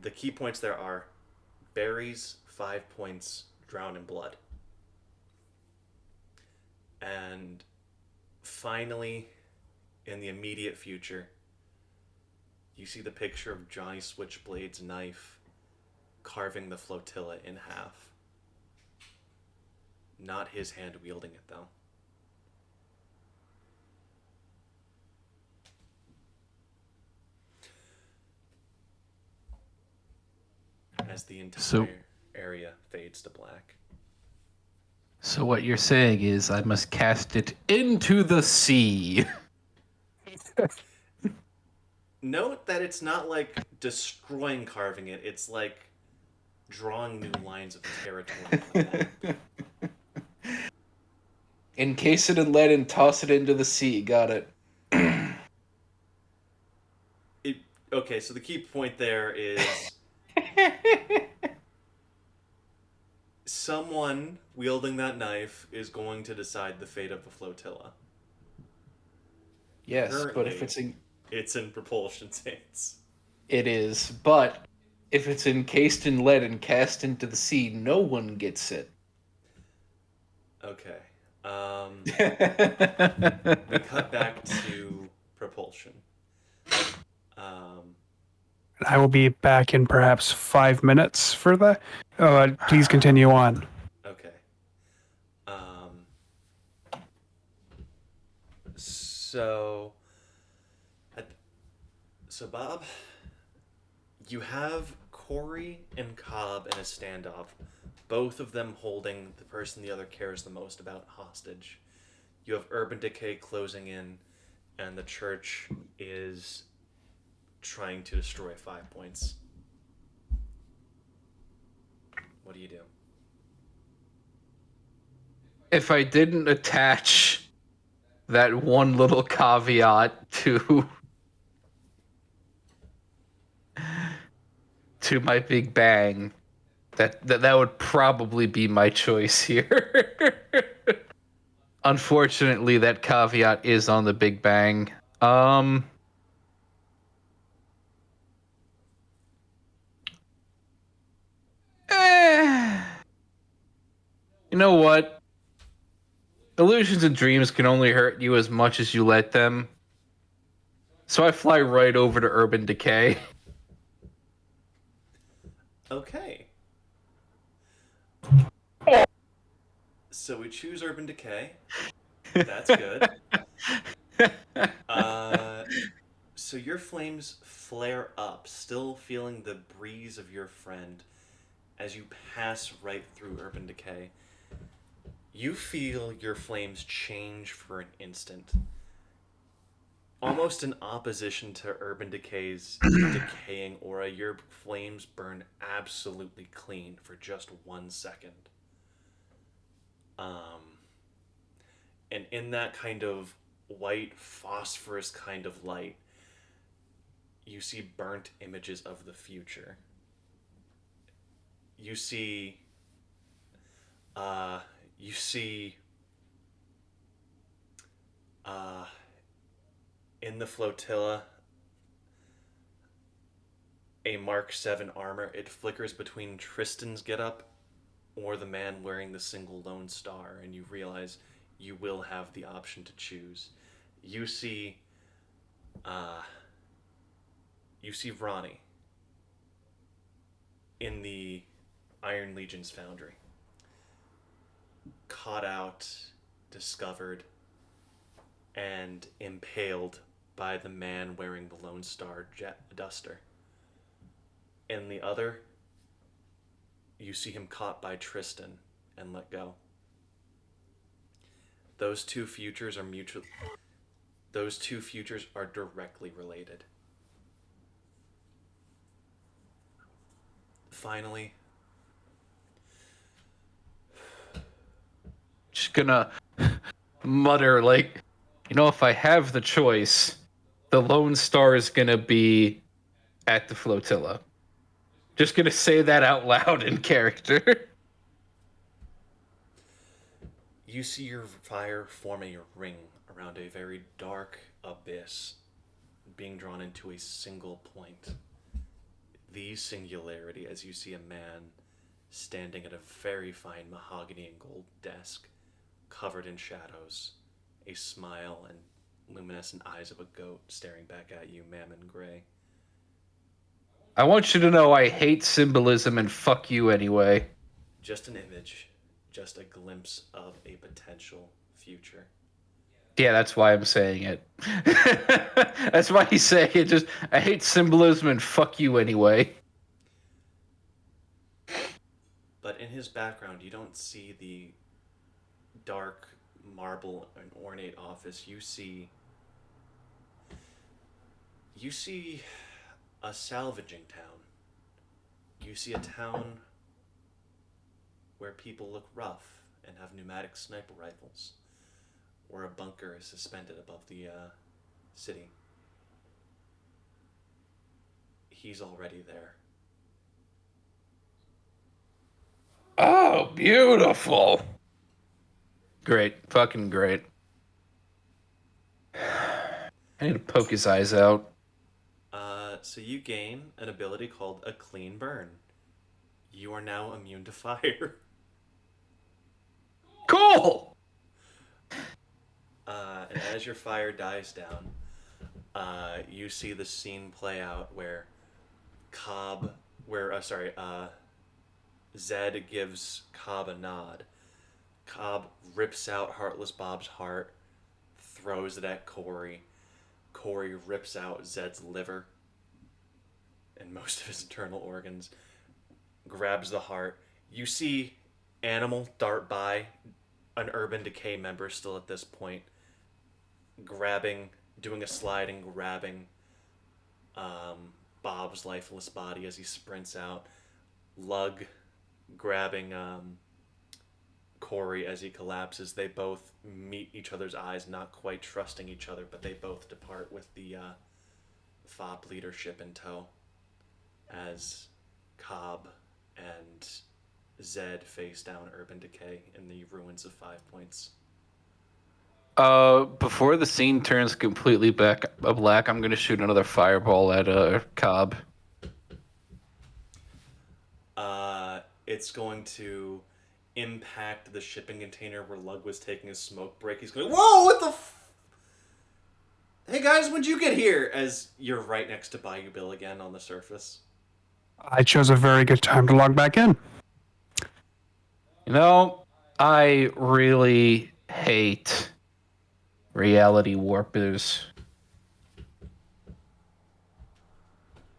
The key points there are berries, 5 points, drown in blood. And finally, in the immediate future, you see the picture of Johnny Switchblade's knife carving the flotilla in half. Not his hand wielding it, though. As the entire area fades to black.
So what you're saying is I must cast it into the sea.
Note that it's not like destroying carving it. It's like drawing new lines of territory on the map.
Encase it in lead and toss it into the sea. Got it.
Okay, so the key point there is someone wielding that knife is going to decide the fate of the flotilla.
Yes,
Currently,
but if
it's in Propulsion's hands.
It is, but if it's encased in lead and cast into the sea, no one gets it.
Okay. We cut back to Propulsion.
I will be back in perhaps 5 minutes for that. Please continue on.
Okay. So Bob, you have Corey and Cobb in a standoff, both of them holding the person the other cares the most about hostage. You have Urban Decay closing in, and the church is trying to destroy 5 points. What do you do?
If I didn't attach that one little caveat to my big bang, that would probably be my choice here. Unfortunately, that caveat is on the big bang. You know what? Illusions and dreams can only hurt you as much as you let them. So I fly right over to Urban Decay.
Okay. So we choose Urban Decay. That's good. So your flames flare up, still feeling the breeze of your friend as you pass right through Urban Decay. You feel your flames change for an instant. Almost in opposition to Urban Decay's decaying aura, your flames burn absolutely clean for just 1 second. And in that kind of white phosphorus kind of light, you see burnt images of the future. You see in the flotilla a Mark 7 armor. It flickers between Tristan's getup or the man wearing the single lone star, and you realize you will have the option to choose. You see Ronnie in the Iron Legion's foundry, caught out, discovered, and impaled by the man wearing the Lone Star duster. In the other, you see him caught by Tristan and let go. Those two futures are mutually... Those two futures are directly related. Finally,
Just gonna mutter like, if I have the choice, the Lone Star is gonna be at the flotilla. Just gonna say that out loud in character.
you see your fire form a ring around a very dark abyss, being drawn into a single point. The singularity, as you see a man standing at a very fine mahogany and gold desk, covered in shadows, a smile and luminescent eyes of a goat staring back at you, Mammon Gray.
I want you to know I hate symbolism and fuck you anyway.
Just an image, just a glimpse of a potential future.
Yeah, that's why I'm saying it. That's why he's saying it. Just, I hate symbolism and fuck you anyway.
But in his background, you don't see the dark marble and ornate office. You see a salvaging town. You see a town where people look rough and have pneumatic sniper rifles, where a bunker is suspended above the city. He's already there.
Oh, beautiful. Great. Fucking great. I need to poke his eyes out.
So you gain an ability called a clean burn. You are now immune to fire.
Cool!
And as your fire dies down, you see the scene play out where Zed gives Cobb a nod. Cobb rips out Heartless Bob's heart, throws it at Corey. Corey rips out Zed's liver and most of his internal organs, grabs the heart. You see Animal dart by, an Urban Decay member still at this point, doing a slide and grabbing Bob's lifeless body as he sprints out. Lug grabbing Corey as he collapses. They both meet each other's eyes, not quite trusting each other, but they both depart with the FOB leadership in tow as Cobb and Zed face down Urban Decay in the ruins of 5 Points.
Before the scene turns completely black, I'm gonna shoot another fireball at Cobb.
It's going to impact the shipping container where Lug was taking a smoke break. He's going, whoa, what the Hey guys, when'd you get here? As you're right next to Bayou Bill again on the surface.
I chose a very good time to log back in.
I really hate reality warpers.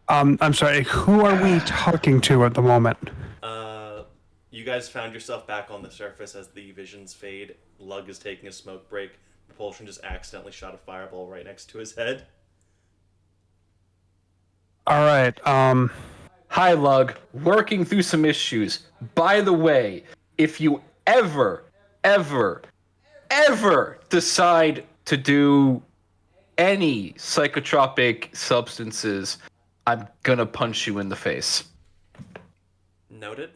I'm sorry, who are we talking to at the moment?
You guys found yourself back on the surface as the visions fade. Lug is taking a smoke break. Propulsion just accidentally shot a fireball right next to his head.
All right,
Hi, Lug. Working through some issues. By the way, if you ever decide to do any psychotropic substances, I'm gonna punch you in the face.
Noted.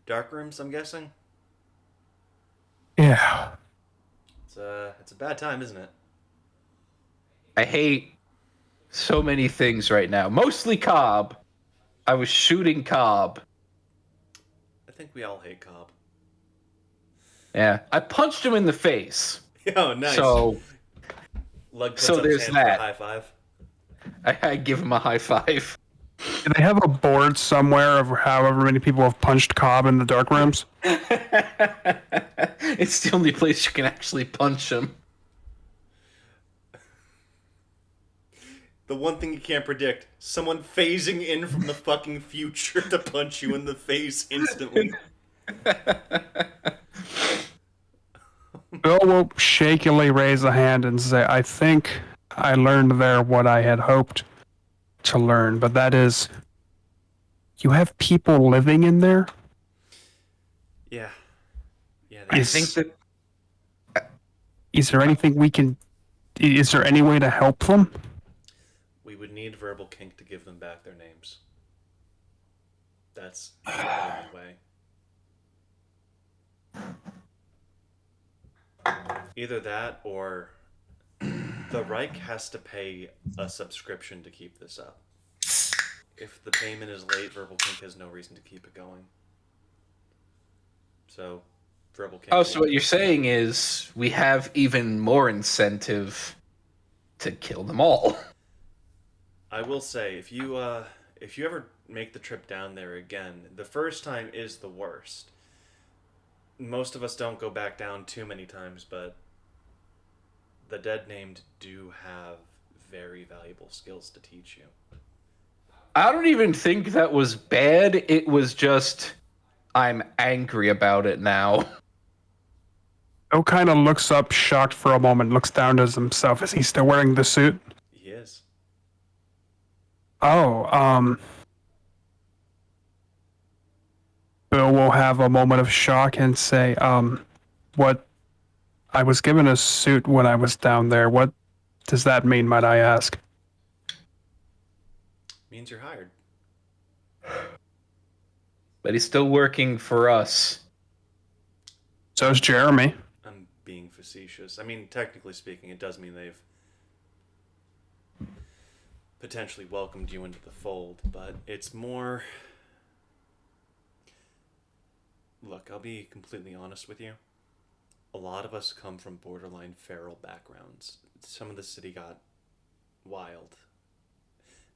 Dark rooms, I'm guessing?
yeah.
It's a bad time, isn't it?
I hate so many things right now. Mostly Cobb. I was shooting Cobb.
I think we all hate Cobb.
Yeah. I punched him in the face.
Oh, nice.
So
Lug puts
so
up
there's
his hand for a
that.
high five.
I give him a high five.
Do they have a board somewhere of however many people have punched Cobb in the dark rooms?
It's the only place you can actually punch him.
The one thing you can't predict, someone phasing in from the fucking future to punch you in the face instantly.
Bill will shakily raise a hand and say, I think I learned there what I had hoped to learn, but that is, you have people living in there?
Yeah. Yeah.
I think that
Is there anything we can... Is there any way to help them?
We would need verbal kink to give them back their names. That's the only way. Either that or the Reich has to pay a subscription to keep this up. If the payment is late, verbal kink has no reason to keep it going. So, verbal kink.
Oh, so what you're saying is we have even more incentive to kill them all.
I will say, if you ever make the trip down there again, the first time is the worst. Most of us don't go back down too many times, but the dead named do have very valuable skills to teach you.
I don't even think that was bad. It was just I'm angry about it now.
Bill kind of looks up, shocked for a moment, looks down at himself. Is he still wearing the suit?
He is.
Oh, Bill will have a moment of shock and say, what? I was given a suit when I was down there. What does that mean, might I ask?
Means you're hired.
But he's still working for us.
So's Jeremy.
I'm being facetious. I mean, technically speaking, it does mean they've potentially welcomed you into the fold, but it's more... Look, I'll be completely honest with you. A lot of us come from borderline feral backgrounds. Some of the city got wild.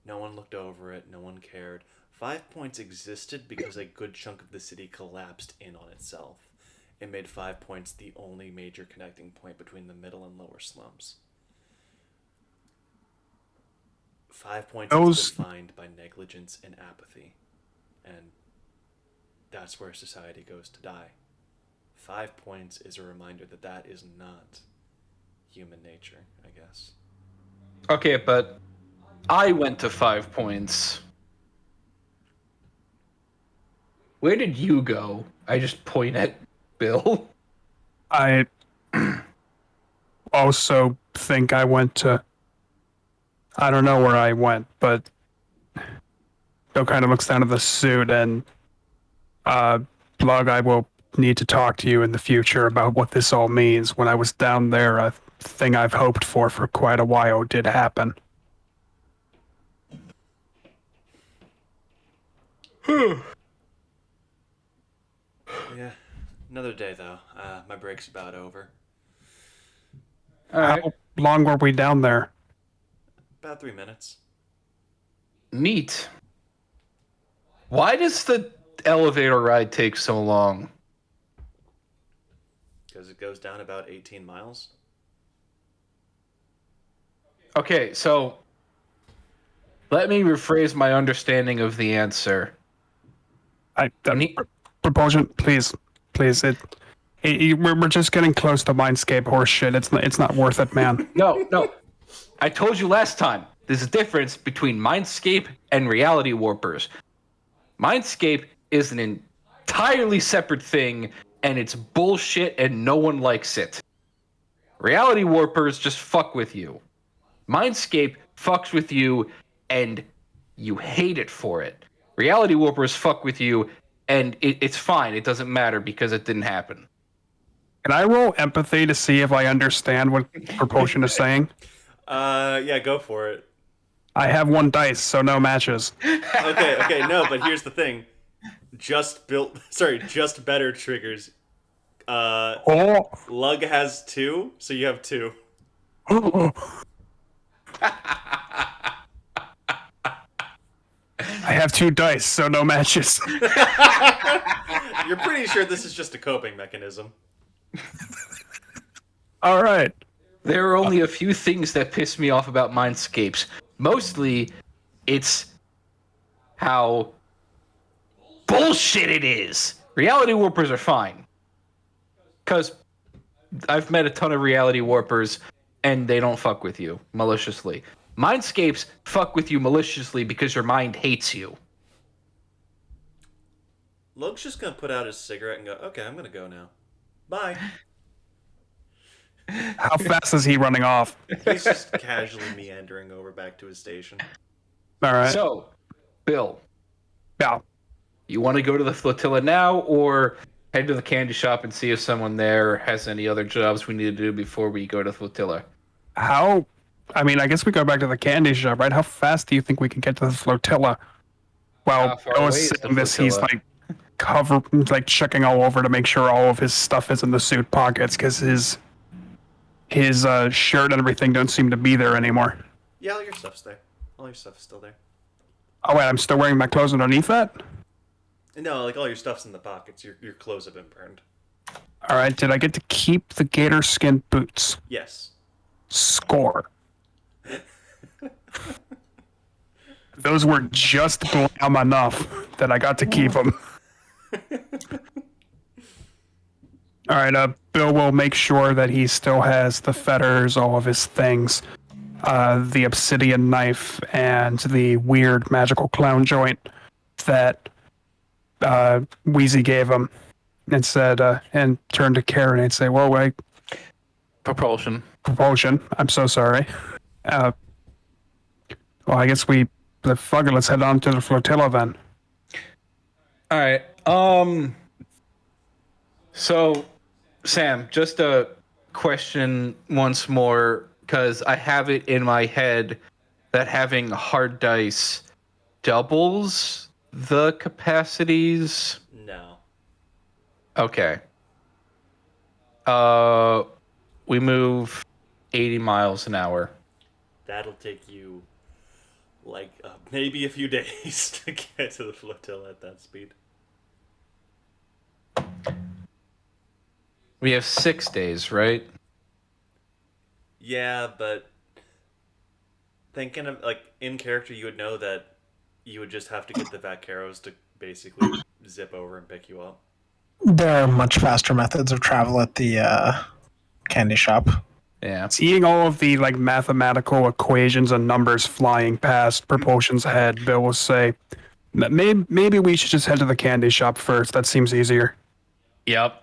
No one looked over it. No one cared. 5 Points existed because a good chunk of the city collapsed in on itself. It made 5 Points the only major connecting point between the middle and lower slums. 5 Points is defined by negligence and apathy. And that's where society goes to die. 5 Points is a reminder that that is not human nature, I guess.
Okay, but I went to 5 Points. Where did you go? I just point at Bill.
I also think I went to... I don't know where I went, but Bill kind of looks down at the suit and... Plug, I will need to talk to you in the future about what this all means. When I was down there, a thing I've hoped for quite a while did happen.
Yeah, another day though. My break's about over.
All right.
How long were we down there?
About 3 minutes.
Neat. Why does the elevator ride take so long?
Because it goes down about 18 miles.
Okay, so let me rephrase my understanding of the answer.
Propulsion, please. We're just getting close to Mindscape horse shit. It's not worth it, man.
No. I told you last time. There's a difference between Mindscape and Reality Warpers. Mindscape is an entirely separate thing, and it's bullshit, and no one likes it. Reality Warpers just fuck with you. Mindscape fucks with you, and you hate it for it. Reality Warpers fuck with you, and it's fine. It doesn't matter because it didn't happen.
Can I roll empathy to see if I understand what Propulsion is saying?
Yeah, go for it.
I have 1 dice, so no matches.
Okay, no, but here's the thing. Just better triggers. Lug has 2, so you have 2.
I have 2 dice, so no matches.
You're pretty sure this is just a coping mechanism.
All right.
There are only a few things that piss me off about Mindscapes. Mostly, it's how bullshit it is. Reality warpers are fine. Because I've met a ton of reality warpers, and they don't fuck with you maliciously. Mindscapes fuck with you maliciously because your mind hates you.
Logan's just gonna put out his cigarette and go, okay, I'm gonna go now. Bye.
How fast is he running off?
He's just casually meandering over back to his station.
All right.
So, Bill,
Yeah.
you want to go to the flotilla now, or head to the candy shop and see if someone there has any other jobs we need to do before we go to the flotilla?
How? I mean, I guess we go back to the candy shop, right? How fast do you think we can get to the flotilla? Well,
How far
I was
away is the
saying this. He's
flotilla?
like checking all over to make sure all of his stuff is in the suit pockets because his shirt and everything don't seem to be there anymore.
Yeah, all your stuff's there. All your stuff's still there.
Oh wait, I'm still wearing my clothes underneath that.
No, like all your stuff's in the pockets. Your clothes have been burned.
All right. Did I get to keep the gator skin boots?
Yes.
Score. Those were just glam enough that I got to keep them. All right, Bill will make sure that he still has the fetters, all of his things, the obsidian knife, and the weird magical clown joint that Wheezy gave him, and said, and turned to Karen and say, "Well, wait,
Propulsion.
I'm so sorry. Well, I guess fuck it, let's head on to the flotilla then."
All right. So, Sam, just a question once more, because I have it in my head that having hard dice doubles the capacities.
No.
Okay. We move 80 miles an hour.
That'll take you, like, maybe a few days to get to the flotilla at that speed.
We have 6 days, right?
Yeah, but thinking of, like, in character, you would know that you would just have to get the vaqueros to basically zip over and pick you up.
There are much faster methods of travel at the candy shop.
Yeah.
Seeing all of the like mathematical equations and numbers flying past Propulsion's head, Bill will say, maybe we should just head to the candy shop first. That seems easier.
Yep.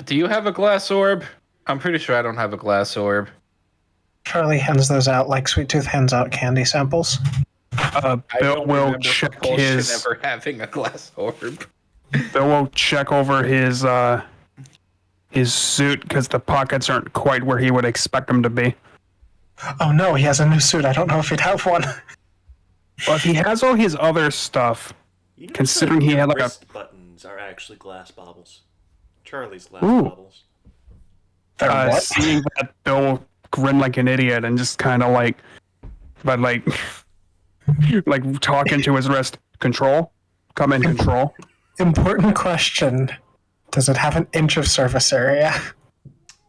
Do you have a glass orb? I'm pretty sure I don't have a glass orb.
Charlie hands those out like Sweet Tooth hands out candy samples.
Bill will check his.
Ever having a glass orb.
Bill will check over his suit because the pockets aren't quite where he would expect them to be.
Oh no, he has a new suit. I don't know if he'd have one.
Well, if he has all his other stuff,
You know,
considering he had like a.
wrist buttons are actually glass bobbles. Charlie's glass
Ooh.
bobbles.
They're what?
Seeing that, Bill will grin like an idiot and just kind of like, but like, like talking to his wrist. Control, come in, control.
Important question. Does it have an inch of surface area?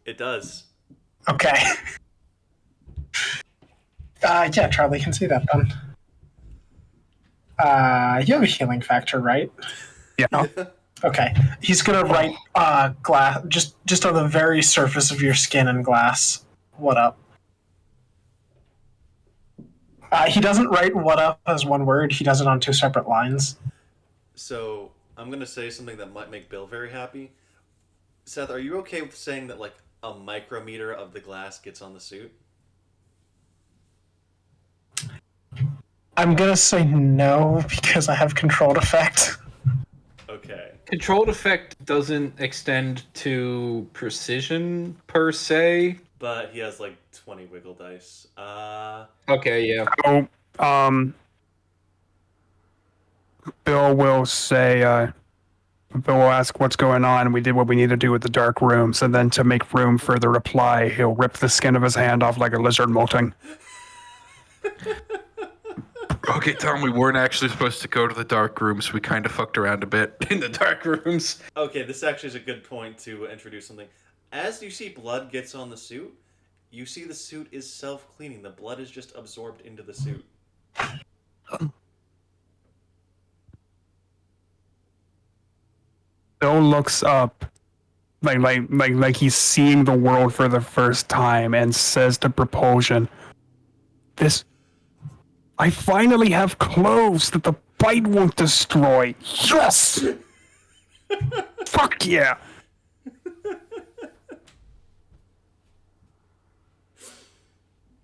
It does.
Okay. Yeah, Charlie can see that then. You have a healing factor, right?
Yeah.
Okay. He's gonna write glass just on the very surface of your skin and glass. What up? He doesn't write "what up" as one word. He does it on two separate lines.
So I'm going to say something that might make Bill very happy. Seth, are you okay with saying that, like, a micrometer of the glass gets on the suit?
I'm gonna say no because I have controlled effect.
Okay.
Controlled effect doesn't extend to precision per se.
But he has, like, 20 wiggle dice.
Okay, yeah.
So, Bill will say, Bill will ask what's going on. We did what we need to do with the dark rooms, and then to make room for the reply, he'll rip the skin of his hand off like a lizard molting.
Okay, Tom, we weren't actually supposed to go to the dark rooms. We kind of fucked around a bit in the dark rooms.
Okay, this actually is a good point to introduce something. As you see blood gets on the suit, you see the suit is self-cleaning. The blood is just absorbed into the suit.
Bill looks up, like he's seeing the world for the first time, and says to Propulsion, I finally have clothes that the bite won't destroy. Yes! Fuck yeah!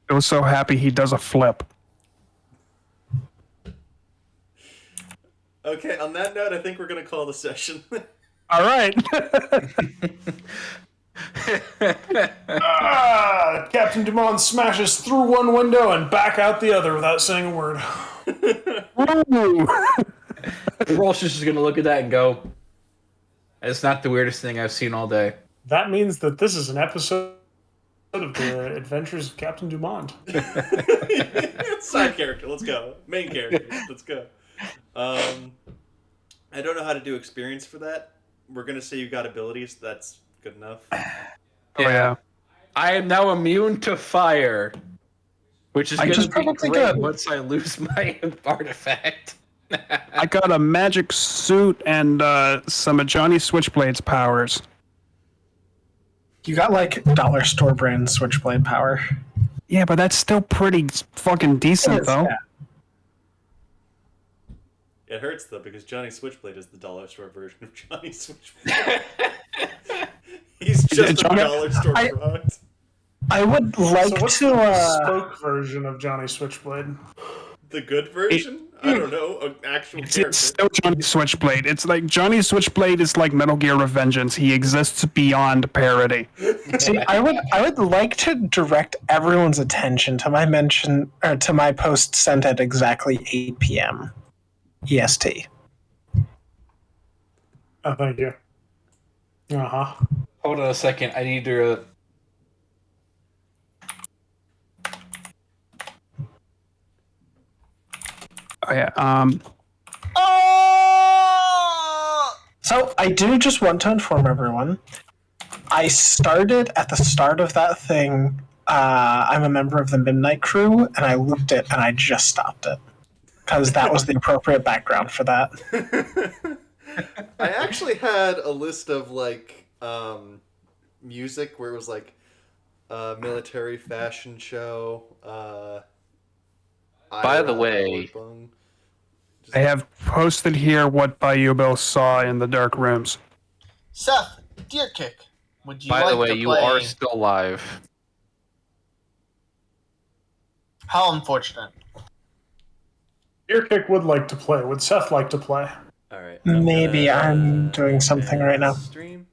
Bill's so happy he does a flip.
Okay, on that note, I think we're gonna call the session.
All right.
Captain Dumont smashes through one window and back out the other without saying a word.
Propulsion's just gonna look at that and go, "It's not the weirdest thing I've seen all day."
That means that this is an episode of the Adventures of Captain Dumont.
Side character, let's go. Main character, let's go. I don't know how to do experience for that. We're gonna say you got abilities. That's good enough.
Oh yeah.
I am now immune to fire, which is going to be
probably
great
good.
once I lose my artifact.
I got a magic suit and some of Johnny Switchblade's powers.
You got like dollar store brand switchblade power.
Yeah, but that's still pretty fucking decent, though.
Yeah.
It hurts though because Johnny Switchblade is the dollar store version of Johnny Switchblade. He's just
Johnny-
a dollar store product.
I would like
So what's
to.
the bespoke version of Johnny Switchblade?
The good version? I don't know. An actual
It's
character.
still Johnny Switchblade. It's like Johnny Switchblade is like Metal Gear Revengeance. He exists beyond parody.
See, I would like to direct everyone's attention to my mention or to my post sent at exactly 8 p.m. EST.
Oh, thank you. Uh-huh.
Hold on a second. I need to.
Oh yeah.
So I do just want to inform everyone. I started at the start of that thing. I'm a member of the Midnight Crew, and I looped it, and I just stopped it because that was the appropriate background for that.
I actually had a list of like music where it was like military fashion show.
By the way-
I have posted here what Bayou Bill saw in the dark rooms.
Seth, Deer Kick, would you
By
like
the way,
to
you
play?
are still live.
How unfortunate.
Deer Kick would like to play. Would Seth like to play?
All right.
Maybe I'm doing something right now.
Stream.